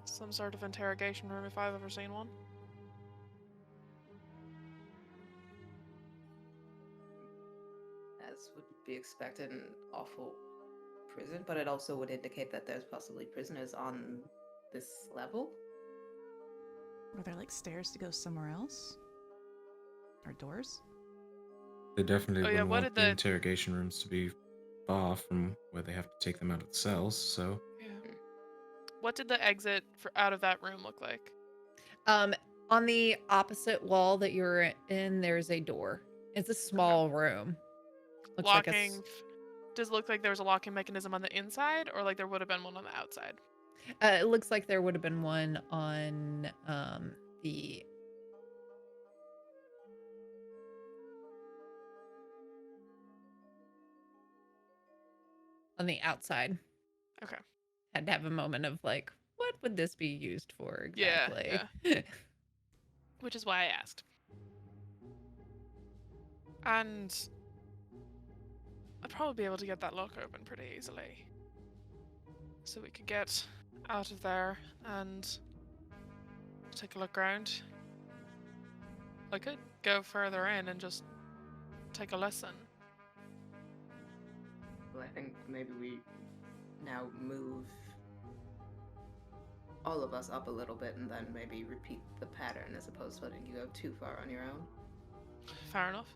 D: some sort of interrogation room if I've ever seen one.
C: As would be expected, an awful prison, but it also would indicate that there's possibly prisoners on this level.
E: Are there like stairs to go somewhere else? Or doors?
B: They definitely
D: Oh, yeah,
B: wouldn't
D: what
B: want
D: did
B: the
D: the-
B: interrogation rooms to be far from where they have to take them out of the cells, so...
D: Yeah. What did the exit out of that room look like?
A: On the opposite wall that you're in, there's a door. It's a small room. Looks
D: Locking.
A: like
D: Does it look like there was a locking mechanism on the inside, or like there would have been one on the outside?
A: it looks like there would have been one on the outside.
D: Okay.
A: Had to have a moment of like, what would this be used for exactly?
D: Yeah. Which is why I asked. And I'd probably be able to get that lock open pretty easily. So we could get out of there and take a look around. I could go further in and just take a listen.
C: Well, I think maybe we now move all of us up a little bit and then maybe repeat the pattern as opposed to letting you go too far on your own.
D: Fair enough.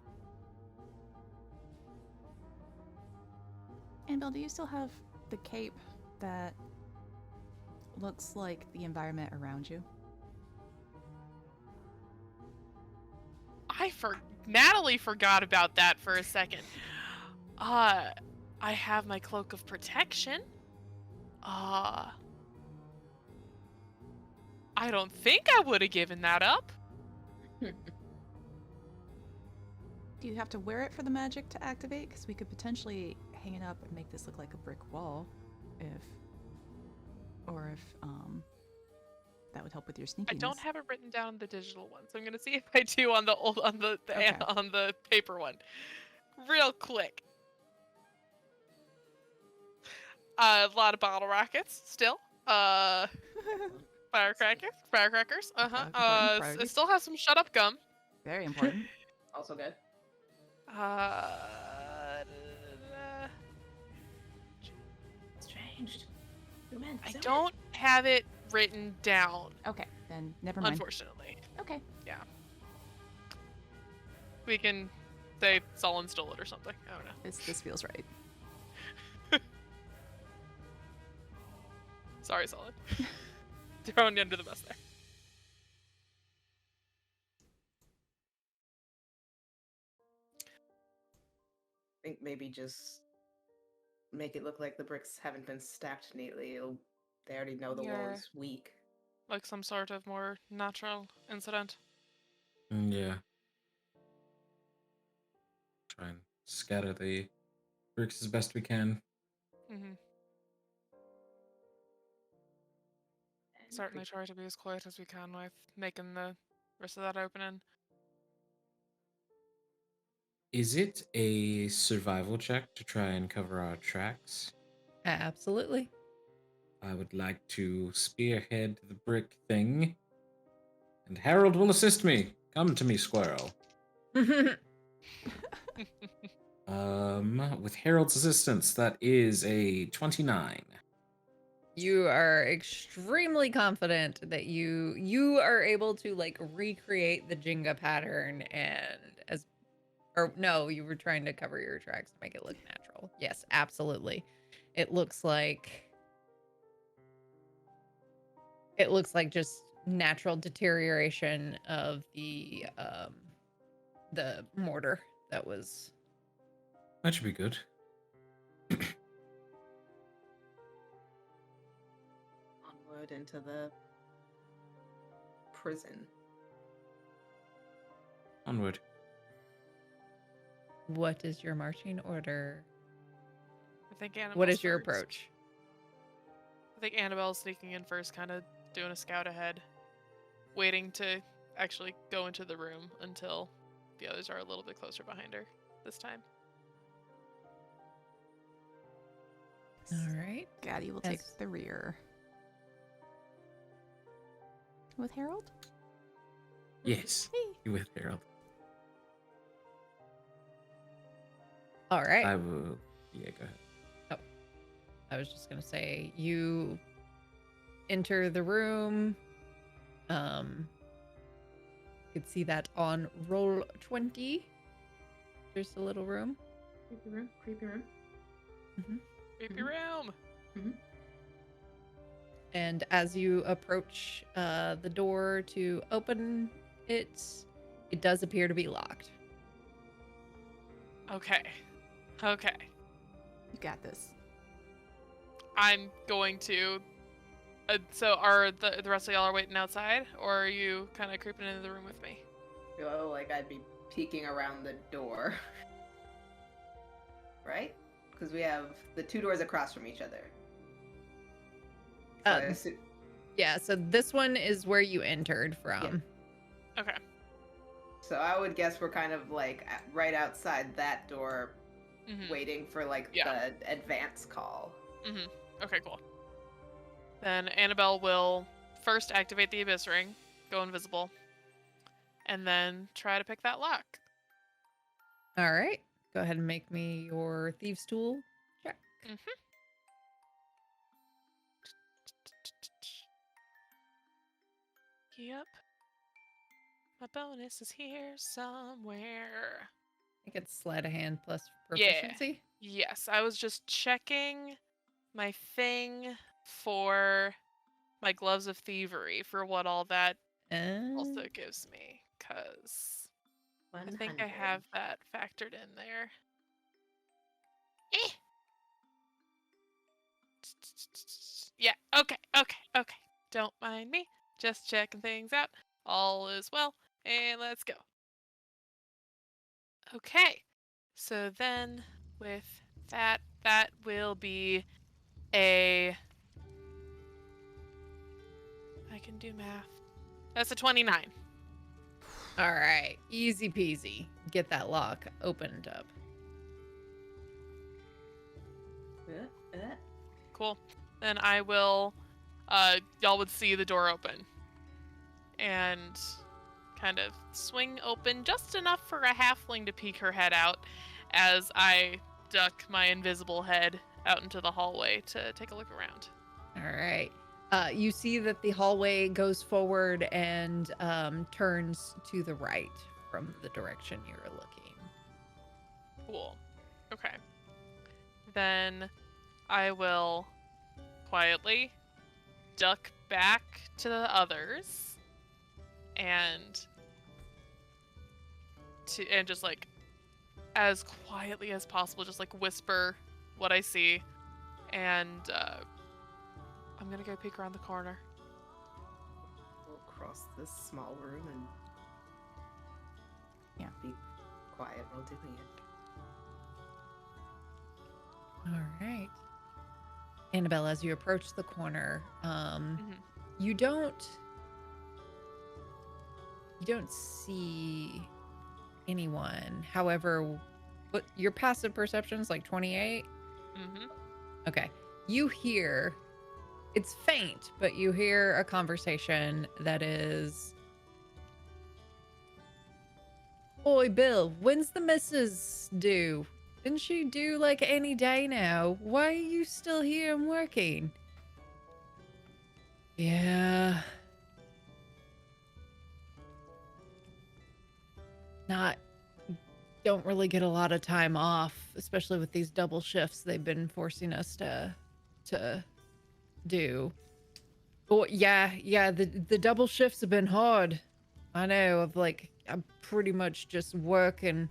E: Annabelle, do you still have the cape that looks like the environment around you?
D: Natalie forgot about that for a second. I have my cloak of protection. I don't think I would have given that up.
E: Do you have to wear it for the magic to activate? Because we could potentially hang it up and make this look like a brick wall, if that would help with your sneakiness.
D: I don't have it written down on the digital one, so I'm gonna see if I do on the
E: Okay.
D: on the paper one, real quick. A lot of bottle rockets still. Firecrackers.
E: Important
D: It
E: priorities.
D: still has some shut up gum.
E: Very important.
C: Also good. Strange.
D: I don't have it written down,
E: Okay, then never mind.
D: unfortunately.
E: Okay.
D: We can say Solon stole it or something. I don't know.
E: This feels right.
D: Sorry, Solon. Throwing you under the bus there.
C: I think maybe just make it look like the bricks haven't been stacked neatly. They already know the wall
D: Yeah.
C: is weak.
D: Like some sort of more natural incident.
B: Yeah. Try and scatter the bricks as best we can.
D: Mm-hmm.
C: And
D: Certainly try to be as quiet as we can with making the rest of that opening.
B: Is it a survival check to try and cover our tracks?
A: Absolutely.
B: I would like to spearhead the brick thing, and Harold will assist me. Come to me, squirrel. With Harold's assistance, that is a 29.
A: You are extremely confident that you are able to like recreate the Jenga pattern no, you were trying to cover your tracks to make it look natural. Yes, absolutely. It looks like just natural deterioration of the mortar that was.
B: That should be good.
C: onward into the prison.
B: Onward.
A: What is your marching order?
D: I think Annabelle's
A: What is your
D: first.
A: approach?
D: I think Annabelle's sneaking in first, kind of doing a scout ahead, waiting to actually go into the room until the others are a little bit closer behind her this time.
A: All right.
E: Gaddy will take
A: Yes.
E: the rear. With Harold?
B: Yes.
E: Hey.
B: You with Harold.
A: All right.
B: I will. Yeah, go ahead.
A: I was just gonna say you enter the room. You could see that on roll 20. There's a little room.
C: Creepy room. Creepy room.
D: Creepy
C: Mhm.
D: room.
A: And as you approach the door to open it, it does appear to be locked.
D: Okay.
E: You got this.
D: I'm going to. So are the rest of y'all are waiting outside, or are you kind of creeping into the room with me?
C: Feel like I'd be peeking around the door. Right? Because we have the two doors across from each other. So I assume-
A: Yeah, so this one is where you entered from.
D: Okay.
C: So I would guess we're kind of like right outside that door,
D: Mhm.
C: waiting for like
D: Yeah.
C: the advance call.
D: Mhm. Okay, cool. Then Annabelle will first activate the Abyss Ring, go invisible, and then try to pick that lock.
A: All right. Go ahead and make me your Thieves' Tool check.
D: Yep. My bonus is here somewhere.
A: I think it's sleight of hand plus
D: Yeah.
A: proficiency.
D: Yes, I was just checking my thing for my gloves of thievery for what all that also
A: Uh,
D: gives me, because I
C: 100.
D: think I have that factored in there. Eh. Yeah, okay, okay, okay. Don't mind me. Just checking things out. All is well, and let's go. Okay, so then with that, that will be a. I can do math. That's a 29.
A: all right, easy peasy. Get that lock opened up.
D: Cool. Then I will. Y'all would see the door open and kind of swing open just enough for a halfling to peek her head out as I duck my invisible head out into the hallway to take a look around.
A: All right. You see that the hallway goes forward and turns to the right from the direction you're looking.
D: Cool. Okay. Then I will quietly duck back to the others and just like as quietly as possible, just like whisper what I see, and I'm gonna go peek around the corner.
C: We'll cross this small room and be quiet while doing it.
A: All right. Annabelle, as you approach the corner,
D: Mhm.
A: you don't see anyone. However, what your passive perception is like 28.
D: Mhm.
A: Okay. You hear, it's faint, but you hear a conversation that is, "Oi, Bill, when's the missus due? Didn't she do like any day now? Why are you still here and working?" Yeah. Don't really get a lot of time off, especially with these double shifts they've been forcing us to do. Oh yeah, the double shifts have been hard. I know. I'm pretty much just work and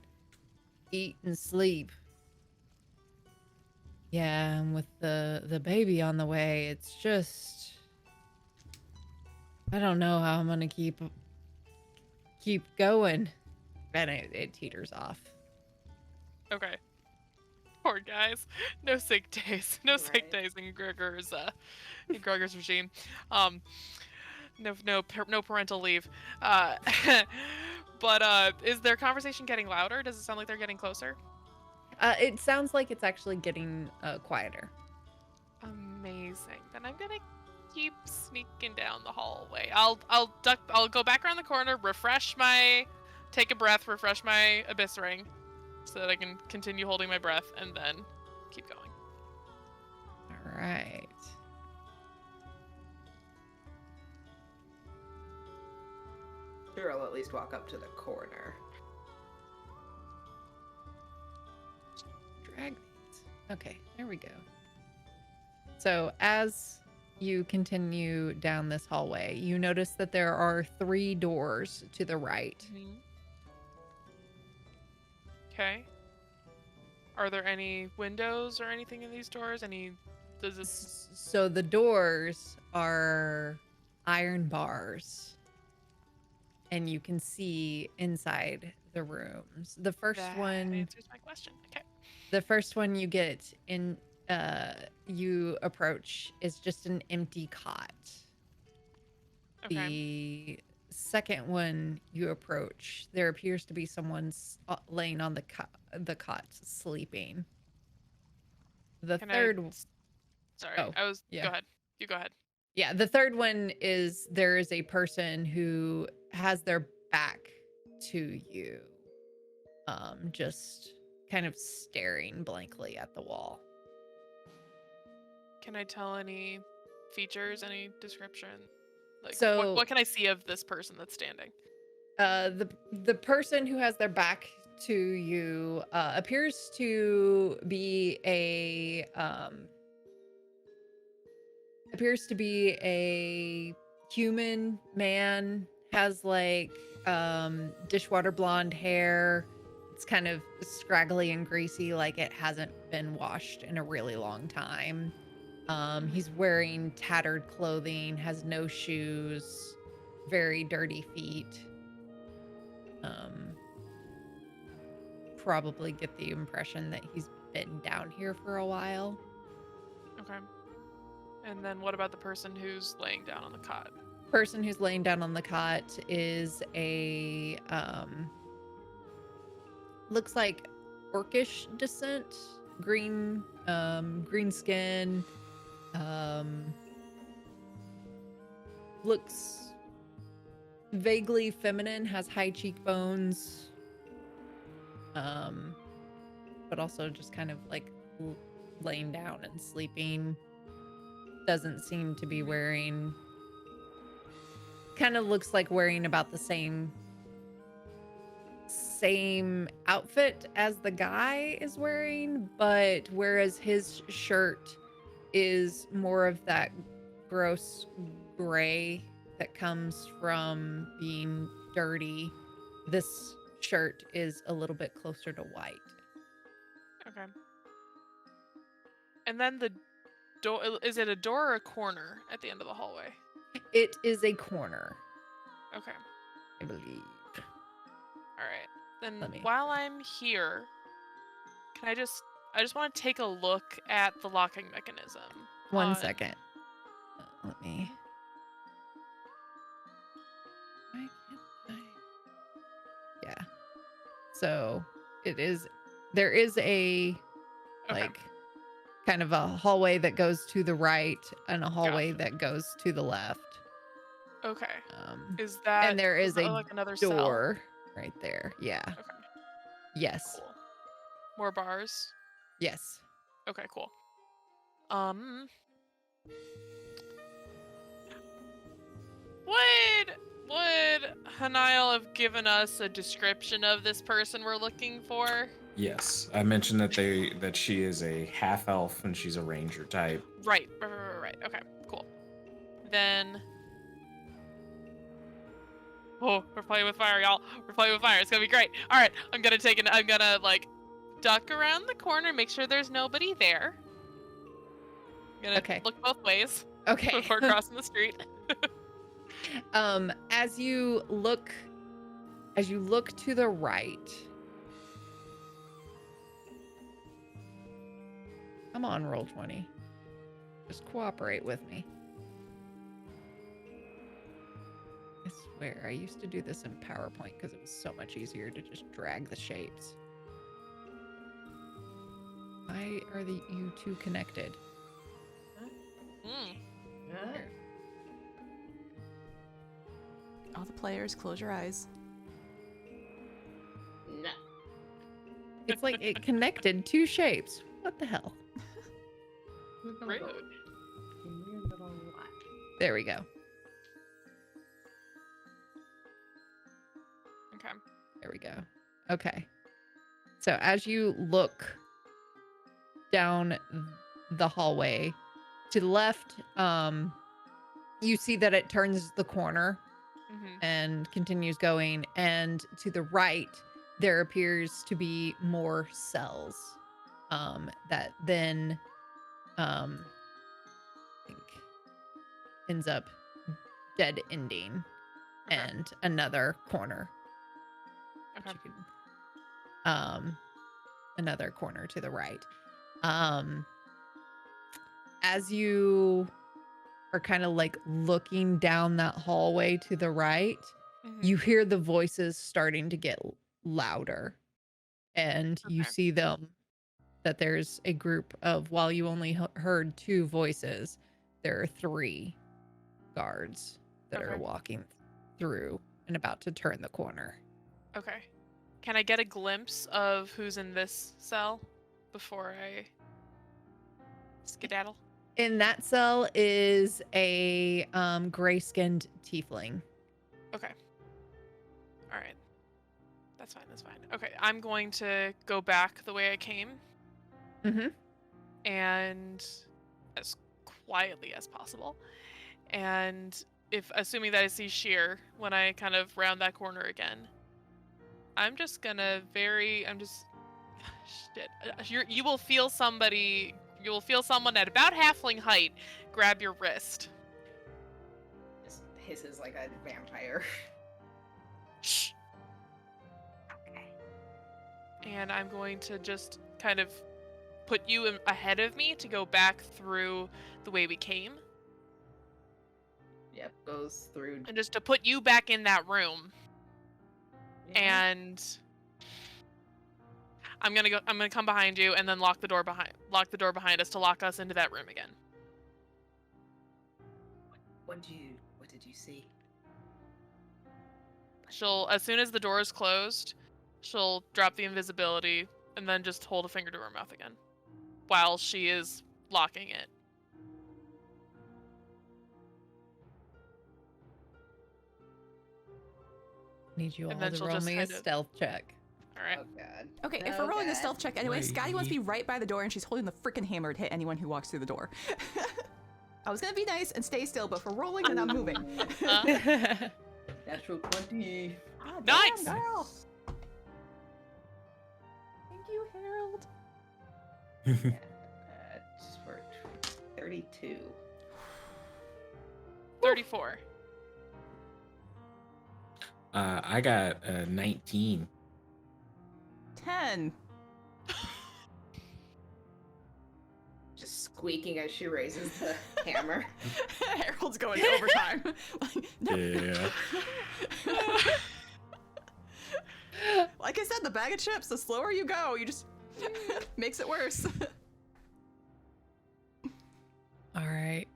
A: eat and sleep. Yeah, and with the baby on the way, it's just I don't know how I'm gonna keep going. And it teeters off.
D: Okay. Poor guys. No sick days. No sick
C: Right.
D: days in Gregor's regime. No parental leave. Uh, but is their conversation getting louder? Does it sound like they're getting closer?
A: It sounds like it's actually getting quieter.
D: Amazing. Then I'm gonna keep sneaking down the hallway. I'll go back around the corner, take a breath, refresh my abyss ring, so that I can continue holding my breath, and then keep going.
A: All right.
C: Sure, I'll at least walk up to the corner.
A: Drag these. Okay, there we go. So as you continue down this hallway, you notice that there are 3 doors to the right.
D: Okay. Are there any windows or anything in these doors?
A: So the doors are iron bars, and you can see inside the rooms. The first
D: That
A: one
D: answers my question. Okay.
A: The first one you get in, you approach is just an empty cot.
D: Okay.
A: The second one you approach, there appears to be someone laying on the cot sleeping. The
D: Can
A: third,
D: Sorry,
A: oh,
D: Go
A: yeah.
D: ahead. You go ahead.
A: Yeah, the third one is there is a person who has their back to you, just kind of staring blankly at the wall.
D: Can I tell any features, any description? Like,
A: So-
D: what can I see of this person that's standing?
A: The person who has their back to you appears to be a appears to be a human man, has like dishwater blonde hair. It's kind of scraggly and greasy, like it hasn't been washed in a really long time. He's wearing tattered clothing, has no shoes, very dirty feet. Probably get the impression that he's been down here for a while.
D: Okay. And then what about the person who's laying down on the cot?
A: Person who's laying down on the cot is a looks like orcish descent, green skin, looks vaguely feminine, has high cheekbones, but also just kind of like laying down and sleeping. Doesn't seem to be wearing, kind of looks like wearing about the same outfit as the guy is wearing, but whereas his shirt is more of that gross gray that comes from being dirty, this shirt is a little bit closer to white.
D: Okay. And then the door, is it a door or a corner at the end of the hallway?
A: It is a corner,
D: Okay.
A: I believe.
D: All right. Then
A: Let me-
D: while I'm here, can I just want to take a look at the locking mechanism.
A: One second. Let me. Why can't I? Yeah. So there is a
D: Okay.
A: like kind of a hallway that goes to the right and a hallway
D: Gotcha.
A: that goes to the left.
D: Okay.
A: Um,
D: Is that
A: and there is
D: that
A: a
D: like another cell?
A: door right there. Yeah.
D: Okay.
A: Yes.
D: Cool. More bars.
A: Yes.
D: Okay. Cool. Would Hanail have given us a description of this person we're looking for?
B: Yes, I mentioned that she is a half elf and she's a ranger type.
D: Right. Okay. Cool. Then. Oh, we're playing with fire, y'all. We're playing with fire. It's gonna be great. All right, I'm gonna like duck around the corner, make sure there's nobody there. I'm gonna
A: Okay.
D: look both ways
A: Okay.
D: before crossing the street.
A: As you look to the right. Come on, roll 20. Just cooperate with me. I swear, I used to do this in PowerPoint because it was so much easier to just drag the shapes. Why are you two connected? Here.
E: All the players, close your eyes.
C: No.
A: It's like it connected two shapes. What the hell?
D: Rude.
A: There we go.
D: Okay.
A: There we go. Okay. So as you look down the hallway to the left, you see that it turns the corner and continues going. And to the right, there appears to be more cells that then I think ends up dead ending
D: Okay.
A: and another corner.
D: Okay.
A: You can, another corner to the right. As you are kind of like looking down that hallway to the right, you hear the voices starting to get louder, and you
D: Okay.
A: see them that there's a group of, while you only heard two voices, there are three guards that are
D: Okay.
A: walking through and about to turn the corner.
D: Okay. Can I get a glimpse of who's in this cell before I skedaddle?
A: In that cell is a gray-skinned tiefling.
D: Okay. All right. That's fine. Okay, I'm going to go back the way I came.
A: Mm-hmm.
D: And as quietly as possible. And assuming that I see Sheer when I kind of round that corner again, I'm just gonna shit. You will feel someone at about halfling height grab your wrist.
C: Just hisses like a vampire.
D: Shh.
C: Okay.
D: And I'm going to just kind of put you ahead of me to go back through the way we came.
C: Yep, goes through.
D: And just to put you back in that room.
C: Yeah.
D: And I'm gonna come behind you and then lock the door behind us to lock us into that room again.
C: What did you see?
D: As soon as the door is closed, she'll drop the invisibility and then just hold a finger to her mouth again while she is locking it.
A: Need you all
D: And then
A: to
D: she'll
A: roll
D: just
A: me a
D: kind of-
A: stealth check.
D: All right.
C: Oh god.
E: Okay, if
C: Oh,
E: we're rolling a
C: God.
E: stealth check anyway, Scotty wants to be
B: Wait.
E: right by the door and she's holding the freaking hammer to hit anyone who walks through the door. I was gonna be nice and stay still, but if we're rolling, then I'm moving.
C: Natural 20.
E: God
D: Nice!
E: damn, girl. Thank you, Harold.
C: Just for 32.
D: 34.
B: I got 19.
E: 10.
C: Just squeaking as she raises the hammer.
E: Harold's going overtime. Like, no.
B: Yeah.
E: Like I said, the bag of chips, the slower you go, you just makes it worse.
A: All right.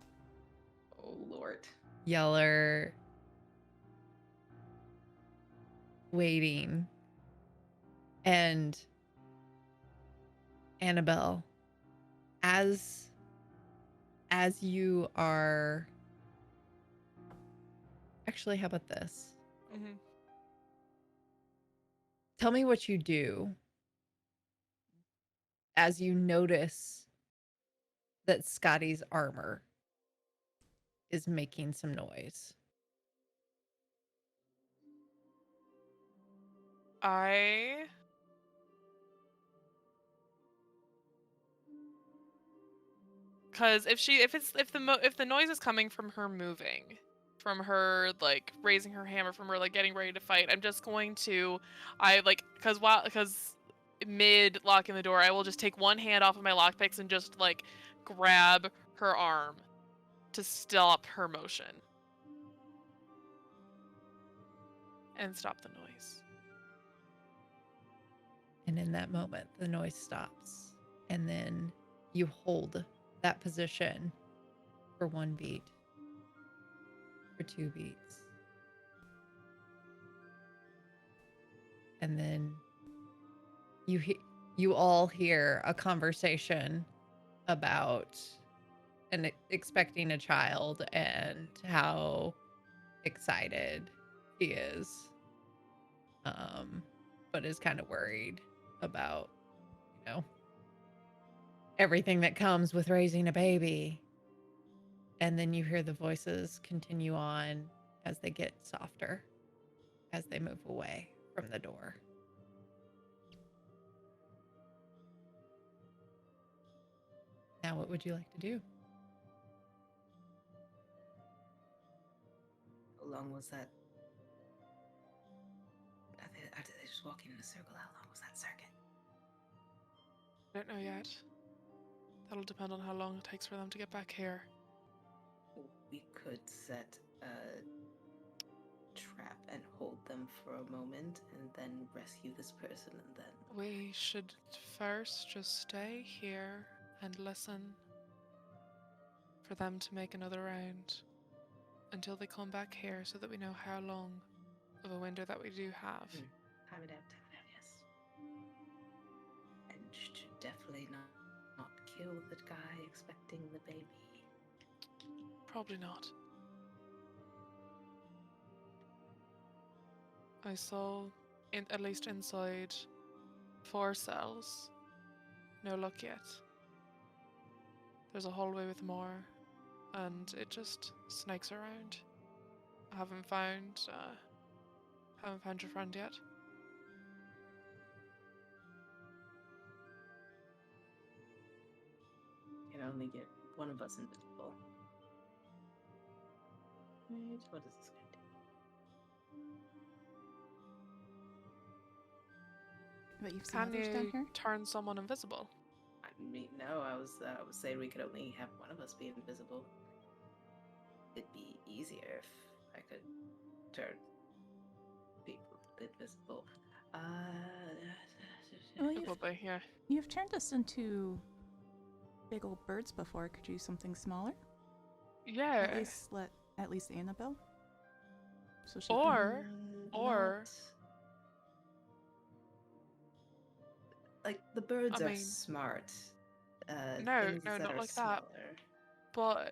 C: Oh lord.
A: Yeller waiting. And Annabelle, as you are actually, how about this?
D: Mm-hmm.
A: Tell me what you do as you notice that Scotty's armor is making some noise.
D: Because if the noise is coming from her moving, from her like raising her hammer, from her like getting ready to fight, I'm just going to, because mid locking the door, I will just take one hand off of my lockpicks and just like grab her arm to stop her motion and stop the noise.
A: And in that moment, the noise stops. And then you hold that position for 1 beat, for 2 beats. And then you all hear a conversation about expecting a child and how excited he is, but is kind of worried about, everything that comes with raising a baby. And then you hear the voices continue on as they get softer, as they move away from the door. Now, what would you like to do?
C: How long was that? Are they just walking in a circle? How long was that circuit?
D: I don't know yet. That'll depend on how long it takes for them to get back here.
C: We could set a trap and hold them for a moment and then rescue this person and then...
D: We should first just stay here and listen for them to make another round until they come back here so that we know how long of a window that we do have.
C: Time it out, yes. And should definitely not kill the guy expecting the baby.
D: Probably not. I saw, at least inside, 4 cells. No luck yet. There's a hallway with more, and it just snakes around. I haven't found your friend yet.
C: Can only get one of us invisible. Wait, what is this going to do?
E: But you've seen
D: Can
E: others down
D: you
E: here?
D: turn someone invisible?
C: I mean, no, I was saying we could only have one of us be invisible. It'd be easier if I could turn people invisible.
E: Well,
D: It would be, yeah.
E: you've turned us into big old birds before. Could you use something smaller?
D: Yeah.
E: At least Annabelle. So she
D: Or
C: not- like the birds
D: I
C: are
D: mean-
C: smart.
D: No,
C: Things
D: no,
C: that
D: not
C: are
D: like that.
C: smaller.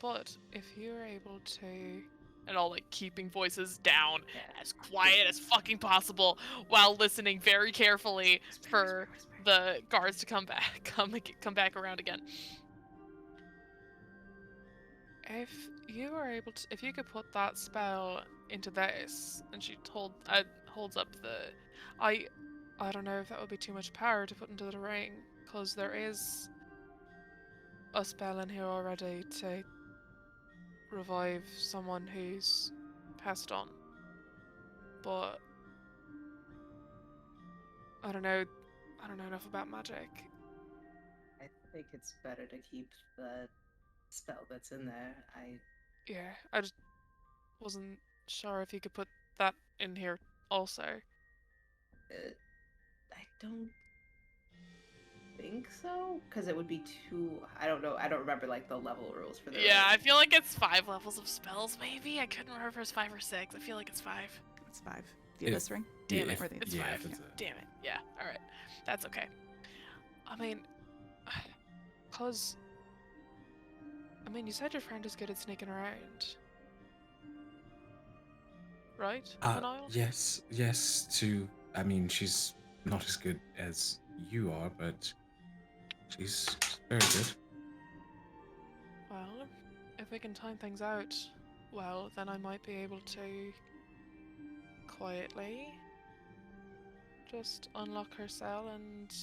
D: But if you're able to, and all like keeping voices down
C: Yeah.
D: as quiet as fucking possible while listening very carefully for the guards to come back around again. If you are able to, if you could put that spell into this, and she holds up the, I don't know if that would be too much power to put into the ring, because there is a spell in here already to revive someone who's passed on. But I don't know enough about magic.
C: I think it's better to keep the spell that's in there.
D: Yeah, I just wasn't sure if you could put that in here also.
C: I don't think so, because it would be too. I don't know. I don't remember like the level rules for the.
D: Yeah, I
C: ring.
D: feel like it's 5 levels of spells, maybe? I couldn't remember if it was 5 or 6. I feel like it's 5.
E: It's 5. Do you have this ring?
D: Damn
B: Yeah,
D: it,
B: if-
D: it's
B: yeah,
D: 5.
B: if it's
D: Damn it. Yeah, alright. That's okay. I mean, you said your friend is good at sneaking around. Right, Hanail?
B: Yes, she's not as good as you are, but she's very good.
D: Well, if we can time things out, well, then I might be able to quietly just unlock her cell and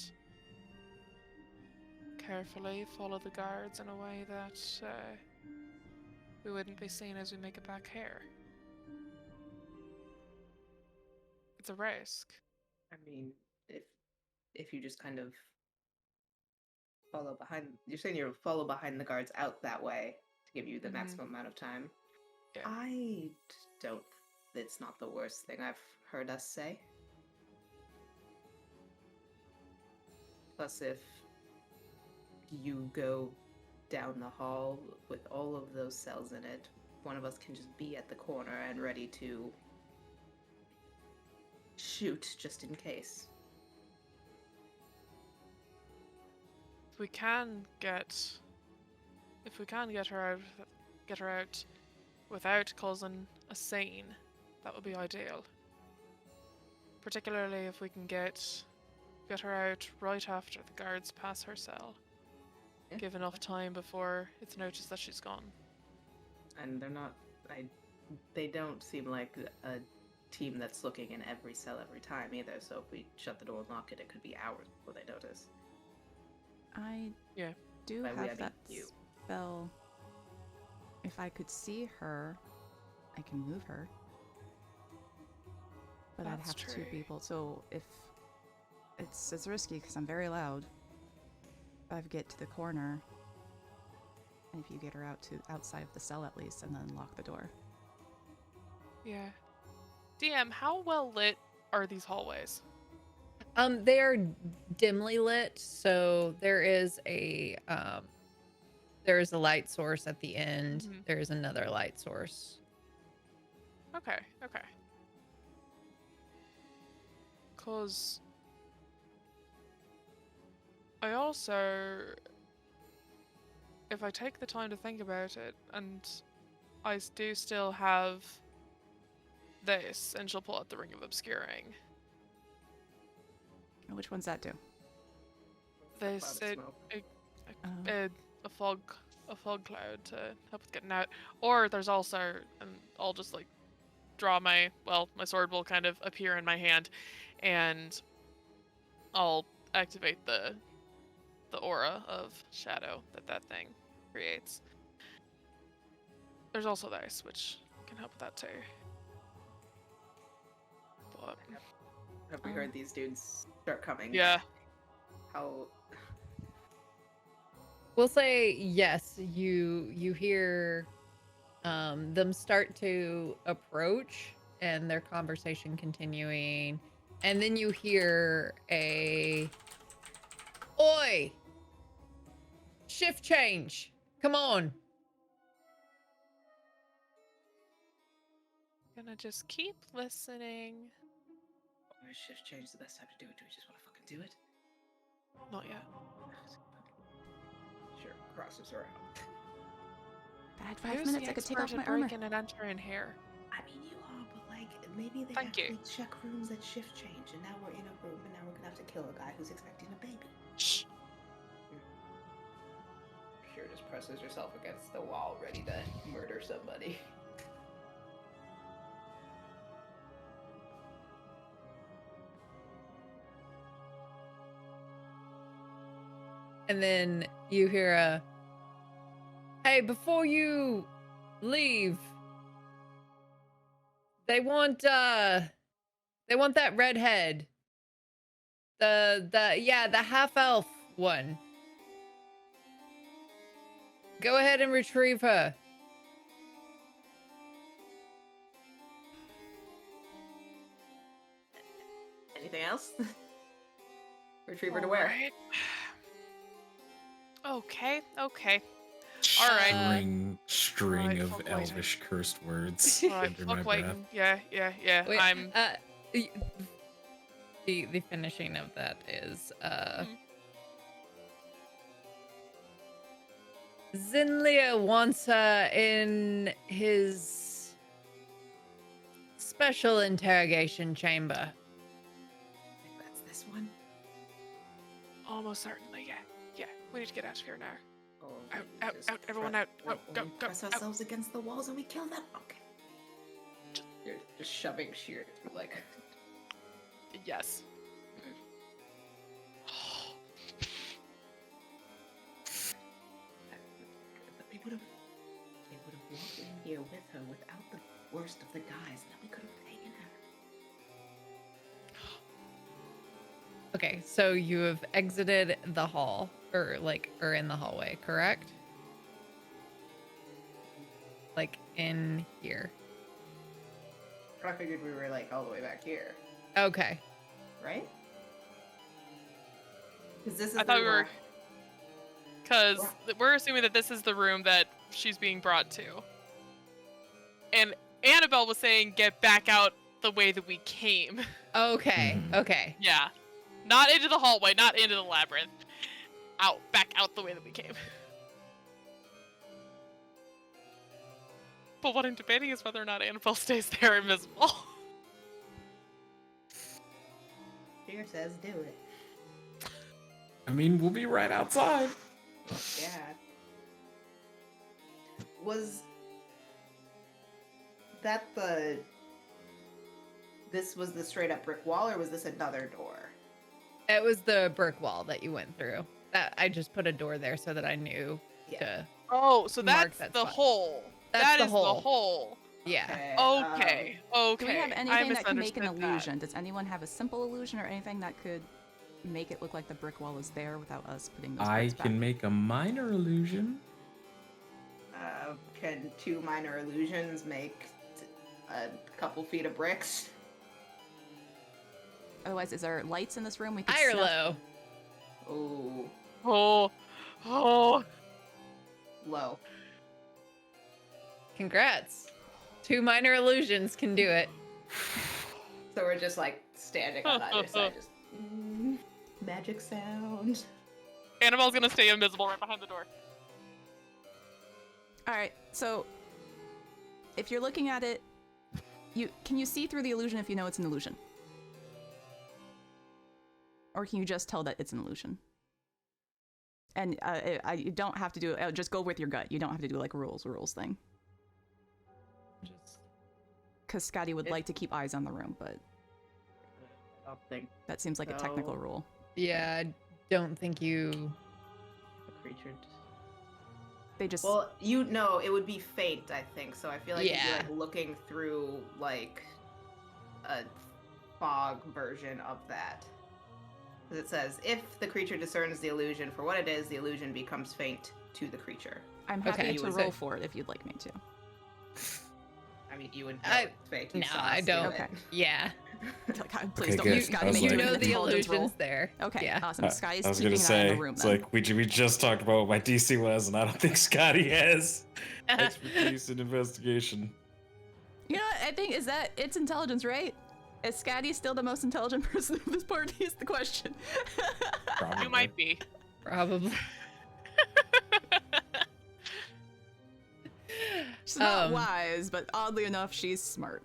D: carefully follow the guards in a way that we wouldn't be seen as we make it back here. It's a risk.
C: I mean, if you just kind of follow behind, you're saying you follow behind the guards out that way to give you the maximum amount of time.
D: Yeah.
C: I don't. It's not the worst thing I've heard us say. Plus, if you go down the hall with all of those cells in it, one of us can just be at the corner and ready to shoot just in case.
D: If we can get her out without causing a scene, that would be ideal. Particularly if we can get her out right after the guards pass her cell.
C: Yeah.
D: Give enough time before it's noticed that she's gone.
C: And they're not. They don't seem like a team that's looking in every cell every time either. So if we shut the door and lock it, it could be hours before they notice.
E: I
D: Yeah.
E: do
C: By we, I
E: have
C: mean
E: that
C: you.
E: spell. If I could see her, I can move her. But I'd
D: That's
E: have
D: true.
E: 2 people. So if it's risky because I'm very loud. If I get to the corner, and if you get her out to outside of the cell at least, and then lock the door.
D: Yeah. DM, how well lit are these hallways?
A: They are dimly lit, so there is a light source at the end.
D: Mhm.
A: There is another light source.
D: Okay. Cause I also, if I take the time to think about it, and I do still have this, and she'll pull out the Ring of Obscuring.
E: And which one's that do?
C: Cloud
D: This,
C: of
D: it,
C: smoke.
D: a fog fog cloud to help with getting out. Or there's also, and I'll just like draw my sword will kind of appear in my hand, and I'll activate the aura of shadow that thing creates. There's also the ice, which can help with that too. But
C: Have we heard these dudes start coming?
D: yeah.
C: How?
A: We'll say yes. You hear them start to approach, and their conversation continuing, and then you hear a "Oi! Shift change! Come on!"
D: Gonna just keep listening.
C: Or is shift change the best time to do it? Do we just want to fucking do it?
D: Not yet.
C: Sure, crosses around.
E: I had 5
D: Who's
E: minutes,
D: the
E: I could take off
D: expert
E: my
D: at
E: armor.
D: breaking and entering here?
C: I mean, you are, but like, maybe they
D: Thank you.
C: actually check rooms at shift change, and now we're in a room, and now we're gonna have to kill a guy who's expecting a baby.
D: Shh.
C: Sure, just presses herself against the wall, ready to murder somebody.
A: And then you hear a, "Hey, before you leave, they want that redhead. The half elf one. Go ahead and retrieve her."
C: Anything else? Retriever to where?
D: Alright. Okay. All
A: right.
B: String
D: Alright,
B: of
D: fuck waiting.
B: elvish cursed words
D: Alright,
B: under my
D: fuck
B: breath.
D: waiting. Yeah.
A: Wait,
D: I'm
A: the finishing of that is Zinlia wants her in his special interrogation chamber.
C: I think that's this one.
D: almost certainly, yeah. We need to get out of here now.
C: Oh,
D: Out,
C: just
D: everyone
C: press-
D: out. Go,
C: oh,
D: go,
C: we
D: go,
C: press
D: out.
C: ourselves against the walls and we kill them. Okay. You're just shoving sheer through like.
D: Yes.
C: But they would have walked in here with her without the worst of the guys, and then we could have taken her.
A: Okay, so you have exited the hall, or in the hallway, correct? Like in here.
C: I figured we were like all the way back here,
A: Okay.
C: right? Because this is.
D: I thought we
C: the
D: were.
C: room
D: Because we're assuming that this is the room that she's being brought to. And Annabelle was saying, get back out the way that we came.
A: Okay.
B: Mhm.
A: Okay.
D: Yeah. Not into the hallway, not into the labyrinth. Back out the way that we came. But what I'm debating is whether or not Annabelle stays there invisible.
C: Fear says do it.
B: I mean, we'll be right outside.
C: Yeah. Was that the... This was the straight up brick wall, or was this another door?
A: It was the brick wall that you went through. That I just put a door there so that I knew
C: Yeah.
A: to.
D: Oh, so
A: Mark
D: that's
A: that
D: the
A: spot.
D: hole.
A: That's
D: That
A: the
D: is
A: hole.
D: the hole.
A: Yeah.
D: Okay. Okay.
E: Do we have
D: I
E: anything that can make an
D: misunderstood that.
E: illusion? Does anyone have a simple illusion or anything that could make it look like the brick wall is there without us putting those
B: I
E: bricks
B: can
E: back?
B: make a minor illusion.
C: Can two minor illusions make a couple feet of bricks?
E: Otherwise, is there lights in this room? We could
A: High or
E: snuff-
A: low?
C: Oh,
D: Oh.
C: low.
A: Congrats. 2 minor illusions can do it.
C: So we're just like standing on either side, just magic sound.
D: Annabelle's gonna stay invisible right behind the door.
E: All right. So, if you're looking at it, can you see through the illusion if you know it's an illusion, or can you just tell that it's an illusion? And you don't have to do it. Just go with your gut. You don't have to do like rules thing.
A: Just
E: Because Scotty would like to keep eyes on the room, but
C: I don't think
E: that seems like a technical
C: so.
E: rule.
A: yeah, I don't think you.
C: A creature.
E: They just
C: Well, it would be faint, I think. So I feel like you'd be
A: Yeah.
C: like looking through like a fog version of that. Because it says, if the creature discerns the illusion for what it is, the illusion becomes faint to the creature.
E: I'm happy
A: Okay,
E: to
A: so-
E: roll for it if you'd like me to.
C: I mean, you would know
A: I-
C: it's fake. You
A: no,
C: saw
A: I
C: us do
A: don't.
C: it.
E: Okay.
A: Yeah,
E: Like, please
B: Okay,
E: don't
B: good.
E: make Scotty
B: I was
E: make
A: you
B: like-
E: an
A: know the
E: intelligence roll.
A: illusion's there.
E: Okay,
A: Yeah.
E: awesome. Scotty's
B: I was
E: keeping
B: gonna
E: an eye on
B: say,
E: the room
B: it's
E: then.
B: like we just talked about what my DC was, and I don't think Scotty has expertise in investigation.
E: You know what? I think it's intelligence, right? Is Scotty still the most intelligent person of this party? Is the question.
B: Probably.
D: You might be.
A: Probably.
E: She's not
A: Um,
E: wise, but oddly enough, she's smart.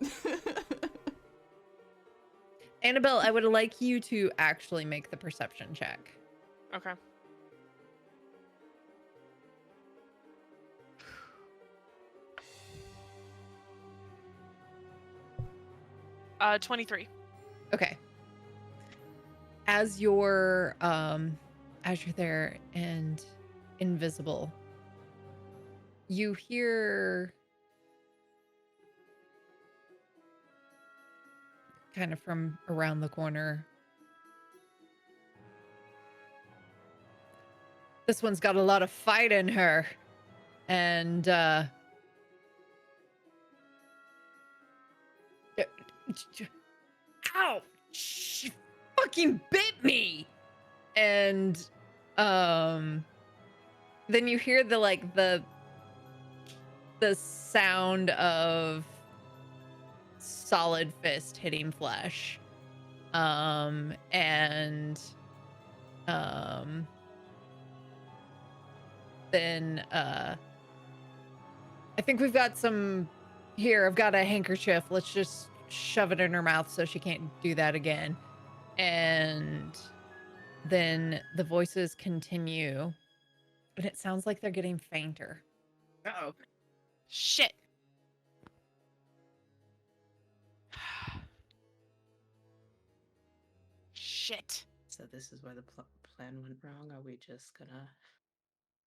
A: Annabelle, I would like you to actually make the perception check.
D: Okay. Uh, 23.
A: Okay. As you're there and invisible, you hear kind of from around the corner. This one's got a lot of fight in her. And ow! She fucking bit me. And then you hear the sound of solid fist hitting flesh. Then I think we've got some here. I've got a handkerchief. Let's just shove it in her mouth so she can't do that again. And then the voices continue, and it sounds like they're getting fainter.
C: Uh-oh.
D: Shit. Shit.
C: So this is where the plan went wrong. Are we just gonna...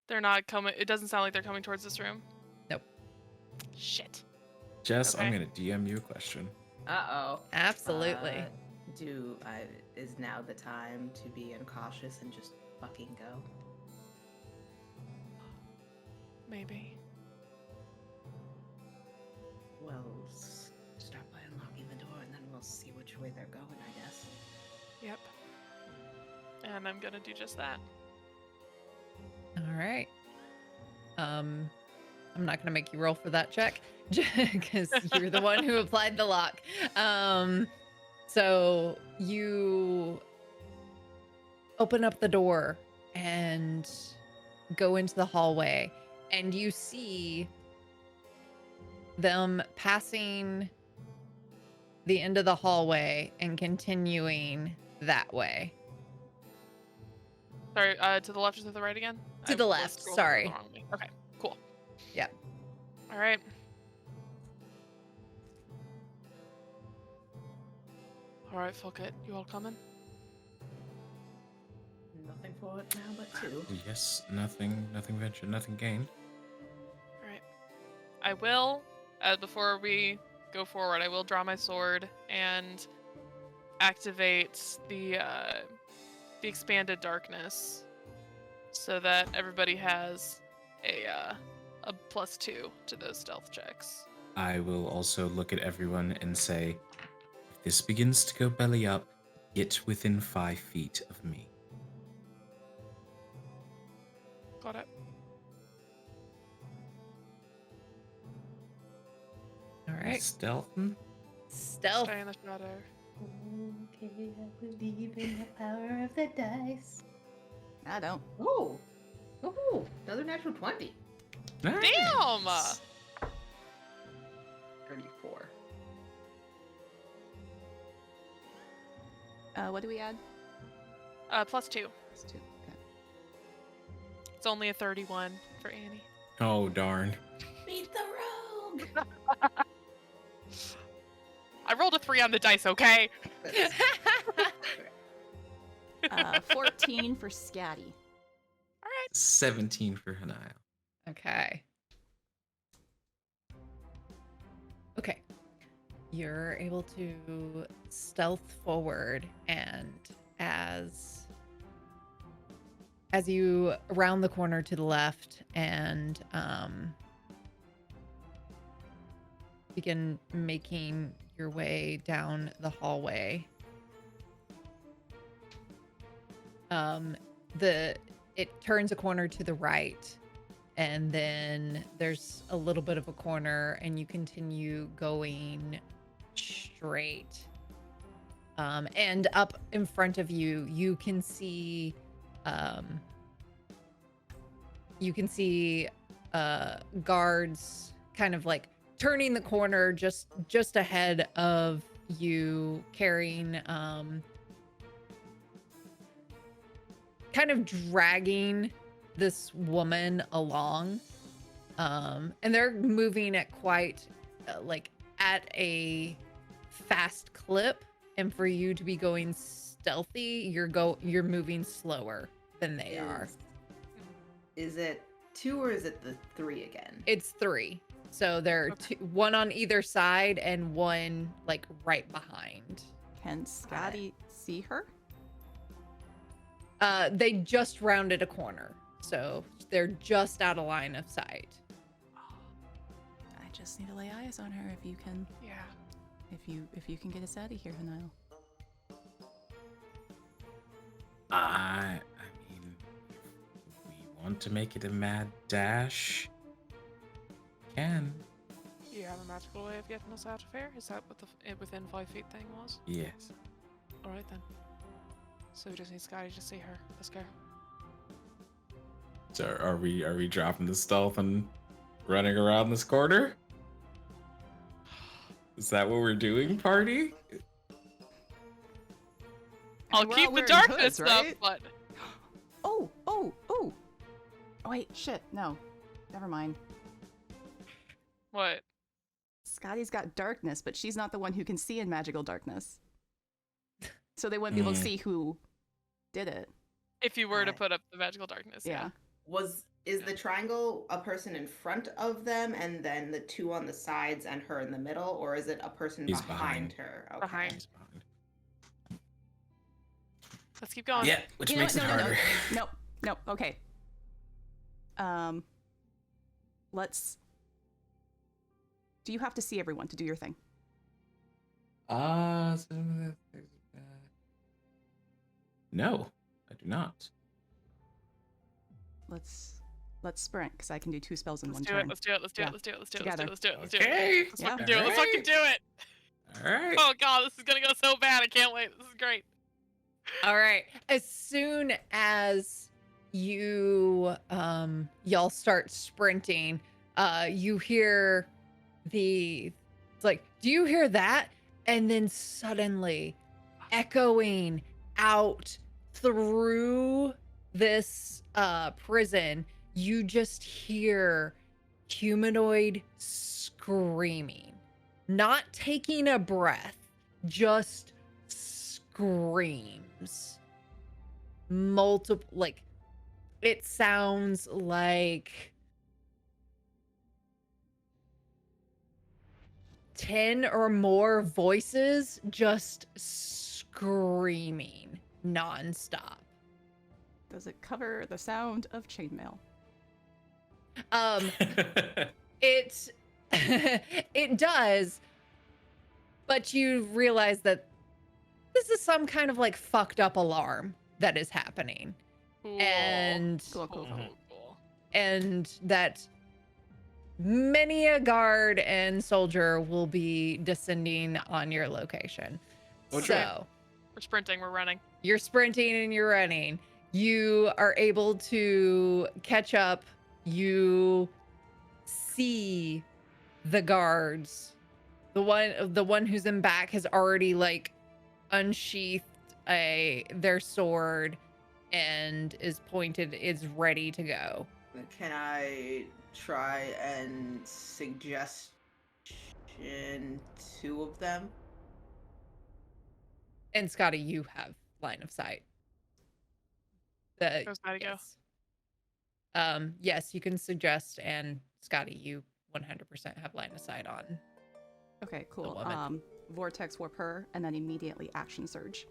D: They're not coming. It doesn't sound like they're coming towards this room.
A: Nope.
D: Shit.
B: Jess, I'm
D: Okay.
B: gonna DM you a question.
C: Uh-oh.
A: Absolutely.
C: Is now the time to be incautious and just fucking go?
D: Maybe.
C: Well, start by unlocking the door and then we'll see which way they're going, I guess.
D: Yep. And I'm gonna do just that.
A: All right. I'm not gonna make you roll for that check because you're the one who applied the lock. So you open up the door and go into the hallway, and you see them passing the end of the hallway and continuing that way.
D: Sorry, to the left or to the right again?
A: To the
D: was
A: left,
D: scrolling
A: sorry.
D: the wrong way. Okay, cool.
A: Yep.
D: All right. All right, fuck it. You all coming?
C: Nothing for it now but two.
B: Yes, nothing ventured, nothing gained.
D: All right. I will, before we go forward, I will draw my sword and activate the expanded darkness, so that everybody has a +2 to those stealth checks.
B: I will also look at everyone and say, if this begins to go belly up, get within 5 feet of me.
D: Got it.
A: All right.
B: Stealth?
A: Stealth.
D: Stay in the shadow.
C: Okay, I believe in the power of the dice.
E: I don't.
C: Ooh! Ooh! Another natural 20.
D: Damn!
C: 34.
E: What do we add?
D: +2.
E: Plus 2. Okay.
D: It's only a 31 for Annie.
B: Oh darn.
C: Beat the rogue.
D: I rolled a 3 on the dice, okay?
E: 14 for Scatty.
B: 17 for Hanail.
A: Okay. Okay. You're able to stealth forward, and as you round the corner to the left and begin making your way down the hallway, it turns a corner to the right, and then there's a little bit of a corner, and you continue going straight. And up in front of you, you can see guards kind of like turning the corner just ahead of you, carrying kind of dragging this woman along, and they're moving at quite like at a fast clip, and for you to be going stealthy, you're moving slower than they are.
C: Is it 2 or is it the 3 again?
A: It's 3, so there are
D: Okay.
A: 2, one on either side and one like right behind.
E: Can Scotty see her?
A: They just rounded a corner, so they're just out of line of sight.
E: I just need to lay eyes on her if you can.
D: Yeah.
E: If you can get us out of here, Hanail.
B: I mean, if we want to make it a mad dash, can.
D: Do you have a magical way of getting us out of here? Is that what the within 5 feet thing was?
B: Yes.
D: Alright then. So we just need Scotty to see her. Let's go.
B: So are we dropping the stealth and running around this corner? Is that what we're doing, party?
D: I'll
E: We're
D: keep
E: all
D: the
E: wearing
D: darkness
E: hoods,
D: up,
E: right?
D: but
E: Oh, oh, oh. Oh, wait, shit. No. Never mind.
D: what?
E: Scotty's got darkness, but she's not the one who can see in magical darkness. So they wouldn't be able to see who did it.
D: If you were to
C: Right.
D: put up the magical darkness,
E: Yeah.
C: Is the triangle a person in front of them and then the 2 on the sides and her in the middle, or is it a person
B: He's
C: behind
B: behind.
C: her? Okay.
D: Behind. Let's keep going.
B: Yeah, which
E: You know
B: makes
E: what?
B: it
E: No, no,
B: harder.
E: no. No, no. Okay. Let's. Do you have to see everyone to do your thing?
B: No, I do not.
E: Let's sprint, because I can do 2 spells in
D: Let's
E: one
D: do
E: turn.
D: it. Let's do it. Let's do
E: Yeah.
D: it. Let's do it. Let's do it.
E: Together.
D: Let's do it. Let's do it.
B: Okay.
D: Let's
E: Yeah.
D: fucking do it. Let's fucking do it.
B: All right.
D: Oh god, this is gonna go so bad. I can't wait. This is great.
A: All right. As soon as you y'all start sprinting, you hear it's like, do you hear that? And then suddenly, echoing out through this prison, you just hear humanoid screaming, not taking a breath, just screams. Multiple, like, it sounds like 10 or more voices just screaming nonstop.
E: Does it cover the sound of chainmail?
A: It it does, but you realize that this is some kind of like fucked up alarm that is happening,
D: Cool.
A: and
E: Cool, cool, cool.
D: Cool.
A: and that many a guard and soldier will be descending on your location.
B: Oh,
A: So
D: We're sprinting. We're running.
A: you're sprinting and you're running. You are able to catch up. You see the guards. The one who's in back has already like unsheathed their sword, and is ready to go.
C: Can I try and suggest 2 of them?
A: And Scotty, you have line of sight.
D: Goes Scotty go.
A: Yes, you can suggest, and Scotty, you 100% have line of sight on.
E: Okay,
A: The
E: cool.
A: woman.
E: Vortex warp her, and then immediately action surge.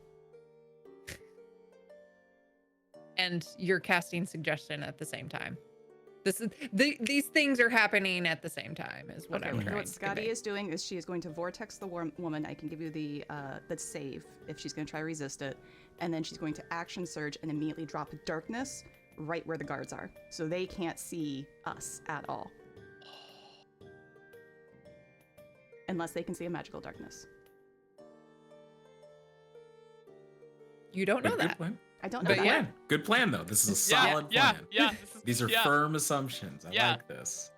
A: And you're casting suggestion at the same time. These things are happening at the same time, is what
E: Okay,
A: I'm trying
E: what
A: to
E: Scotty
A: convey.
E: is doing is she is going to vortex the woman. I can give you the save if she's going to try to resist it, and then she's going to action surge and immediately drop darkness right where the guards are, so they can't see us at all, unless they can see a magical darkness.
A: You don't know
B: Good
A: that.
B: plan.
E: I don't know
A: But
E: that.
A: yeah.
B: Good plan, though. This is a
D: Yeah,
B: solid
D: yeah,
B: plan.
D: yeah.
B: These are firm assumptions. I
D: Yeah.
B: like this.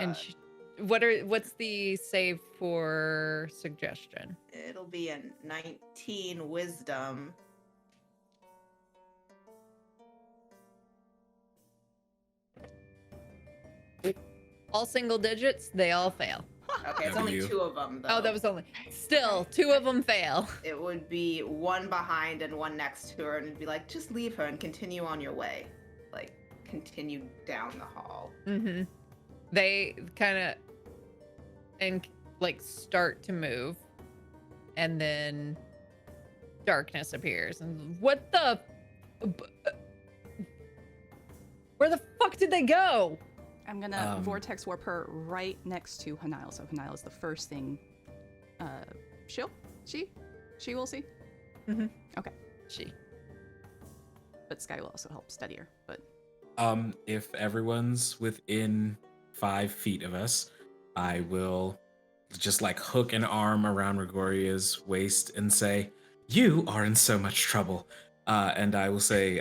A: And what's the save for suggestion?
C: It'll be a 19 wisdom.
A: All single digits, they all fail.
C: Okay, it's
B: W.
C: only 2 of them, though.
A: Oh, that was only still 2 of them fail.
C: It would be 1 behind and 1 next to her, and it'd be like, just leave her and continue on your way. Like, continue down the hall.
A: Mm-hmm. They kind of start to move, and then darkness appears. And what the? Where the fuck did they go?
E: I'm gonna vortex warp her right next to Hanail, so Hanail is the first thing. She will see.
A: Mm-hmm.
E: Okay.
A: She.
E: But Sky will also help steady her. But
B: If everyone's within 5 feet of us, I will just like hook an arm around Gregoria's waist and say, "You are in so much trouble." And I will say,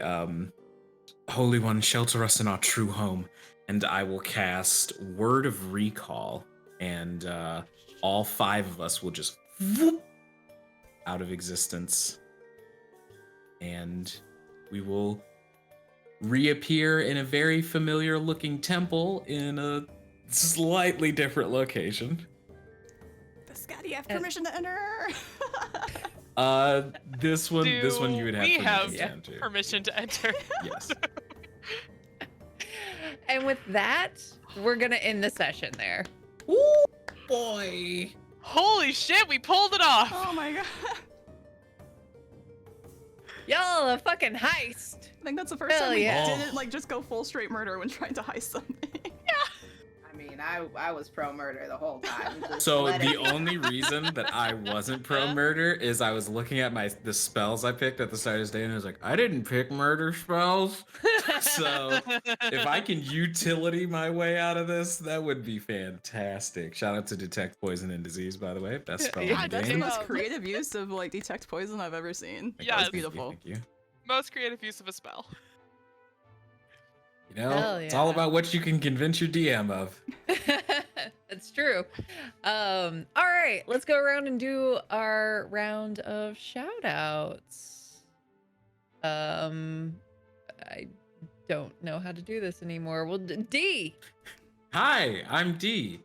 B: "Holy One, shelter us in our true home." And I will cast Word of Recall, and all 5 of us will just whoop out of existence. And we will reappear in a very familiar looking temple in a slightly different location.
E: does Scotty have permission to enter?
B: This one you would have
D: we
B: permission
D: have
B: to enter.
D: permission to enter.
B: Yes.
A: And with that, we're gonna end the session there.
B: Ooh, boy.
D: Holy shit, we pulled it off!
E: Oh my god.
A: Y'all a fucking heist.
E: I think that's the first
A: Hell
E: time we
A: yeah.
E: didn't just go full straight murder when trying to heist something.
C: I mean, I was pro-murder the whole time. just
B: So
C: let
B: the
C: it be.
B: only reason that I wasn't pro murder is I was looking at the spells I picked at the start of this day, and I was like, I didn't pick murder spells. So if I can utility my way out of this, that would be fantastic. Shout out to Detect Poison and Disease, by the way. Best spell
D: Yeah,
B: in the
E: That's the
B: game.
E: most creative use of detect poison I've ever seen.
D: Yeah,
E: That's
D: thank you,
E: beautiful.
B: Thank you.
D: Most creative use of a spell.
B: You know,
A: Hell
B: it's all
A: yeah.
B: about what you can convince your DM of.
A: That's true. All right, let's go around and do our round of shout outs. I don't know how to do this anymore. Well, D.
B: Hi, I'm D.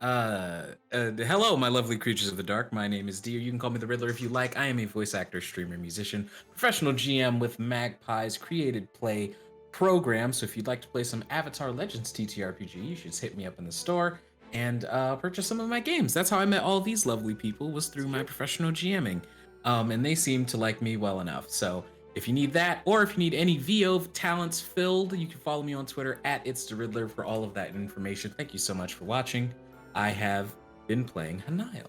B: Hello, my lovely creatures of the dark. My name is D, or you can call me the Riddler if you like. I am a voice actor, streamer, musician, professional GM with Magpie's created play program. So if you'd like to play some Avatar Legends TTRPG, you should just hit me up in the store and purchase some of my games. That's how I met all these lovely people, was through my professional GMing. And they seem to like me well enough. So if you need that, or if you need any VO talents filled, you can follow me on Twitter at It's the Riddler for all of that information. Thank you so much for watching. I have been playing Hanail.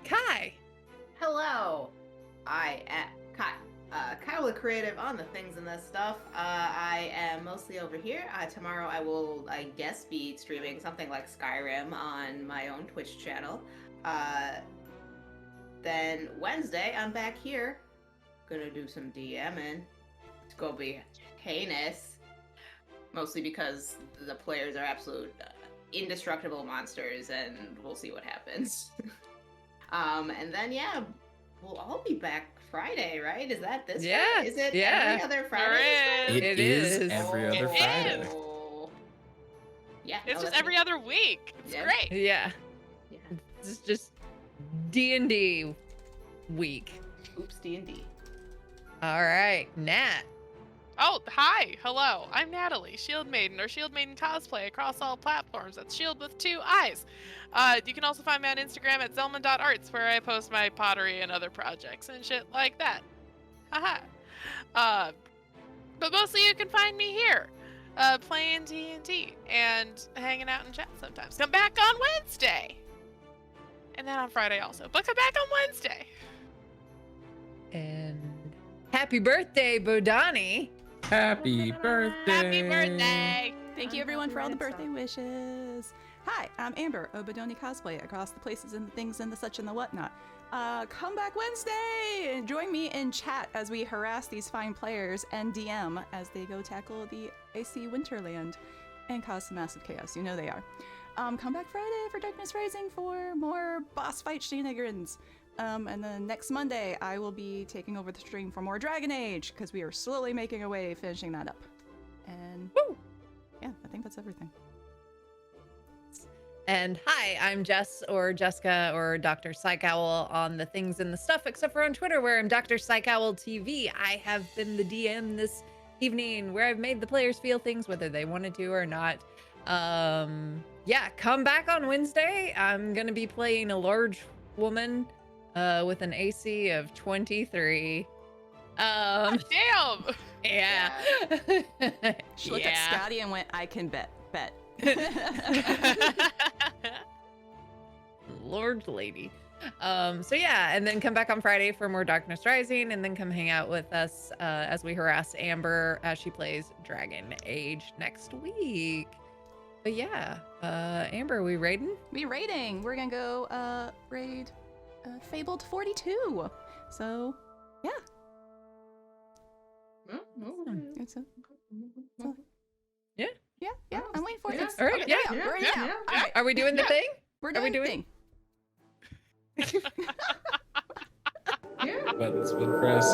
A: Kai.
C: Hello, I am Kyle the Creative on the things and this stuff. I am mostly over here. Tomorrow I will, I guess, be streaming something like Skyrim on my own Twitch channel. Then Wednesday I'm back here, gonna do some DMing. It's gonna be heinous, mostly because the players are absolute indestructible monsters, and we'll see what happens. And then yeah, we'll all be back Friday, right? Is that this
A: Yeah,
C: Friday? Is it
A: yeah.
C: every other Friday? this Friday?
B: It
A: It
B: is
A: is.
B: every other
D: It
B: Friday.
D: is.
C: Oh. Yeah.
D: It's
C: no,
D: just
C: that's
D: every other week. It's
C: Yeah.
D: great.
A: Yeah.
C: Yeah.
A: It's just D&D week.
C: Oops, D&D.
A: All right, Nat.
D: Oh, hi. Hello. I'm Natalie, Shield Maiden, or Shield Maiden cosplay across all platforms. That's Shield with 2 eyes. You can also find me on Instagram at zelman.arts, where I post my pottery and other projects and shit like that. Haha. But mostly you can find me here, playing D&D and hanging out in chat sometimes. Come back on Wednesday. And then on Friday also. But come back on Wednesday.
A: And happy birthday, Bodani.
B: Happy birthday!
D: Happy birthday.
E: Thank you everyone for all the birthday wishes. Hi, I'm Amber, Obadoni cosplay across the places and the things and the such and the whatnot. Come back Wednesday and join me in chat as we harass these fine players and DM as they go tackle the AC Winterland and cause some massive chaos. You know they are. Come back Friday for Darkness Rising for more boss fight shenanigans. And then next Monday, I will be taking over the stream for more Dragon Age, because we are slowly making our way finishing that up. And
A: Woo!
E: Yeah, I think that's everything.
A: And hi, I'm Jess or Jessica or Dr. Psychowl on the things and the stuff, except for on Twitter where I'm Dr. Psychowl TV. I have been the DM this evening where I've made the players feel things whether they wanted to or not. Yeah, come back on Wednesday. I'm going to be playing a large woman with an AC of 23.
D: Damn.
A: Yeah.
E: She looked at Scotty and went, I can bet.
A: Lord lady. So yeah, and then come back on Friday for more Darkness Rising, and then come hang out with us as we harass Amber as she plays Dragon Age next week. But yeah, Amber, are we raiding?
E: We raiding. We're gonna go raid Fabled 42. So yeah, it's a yeah. I'm waiting for it.
A: All right,
E: Okay,
A: yeah.
E: we're in now. All right,
A: Are we doing the thing?
E: we're
A: Are we
E: doing the
A: doing-
E: thing.
B: Buttons been pressed.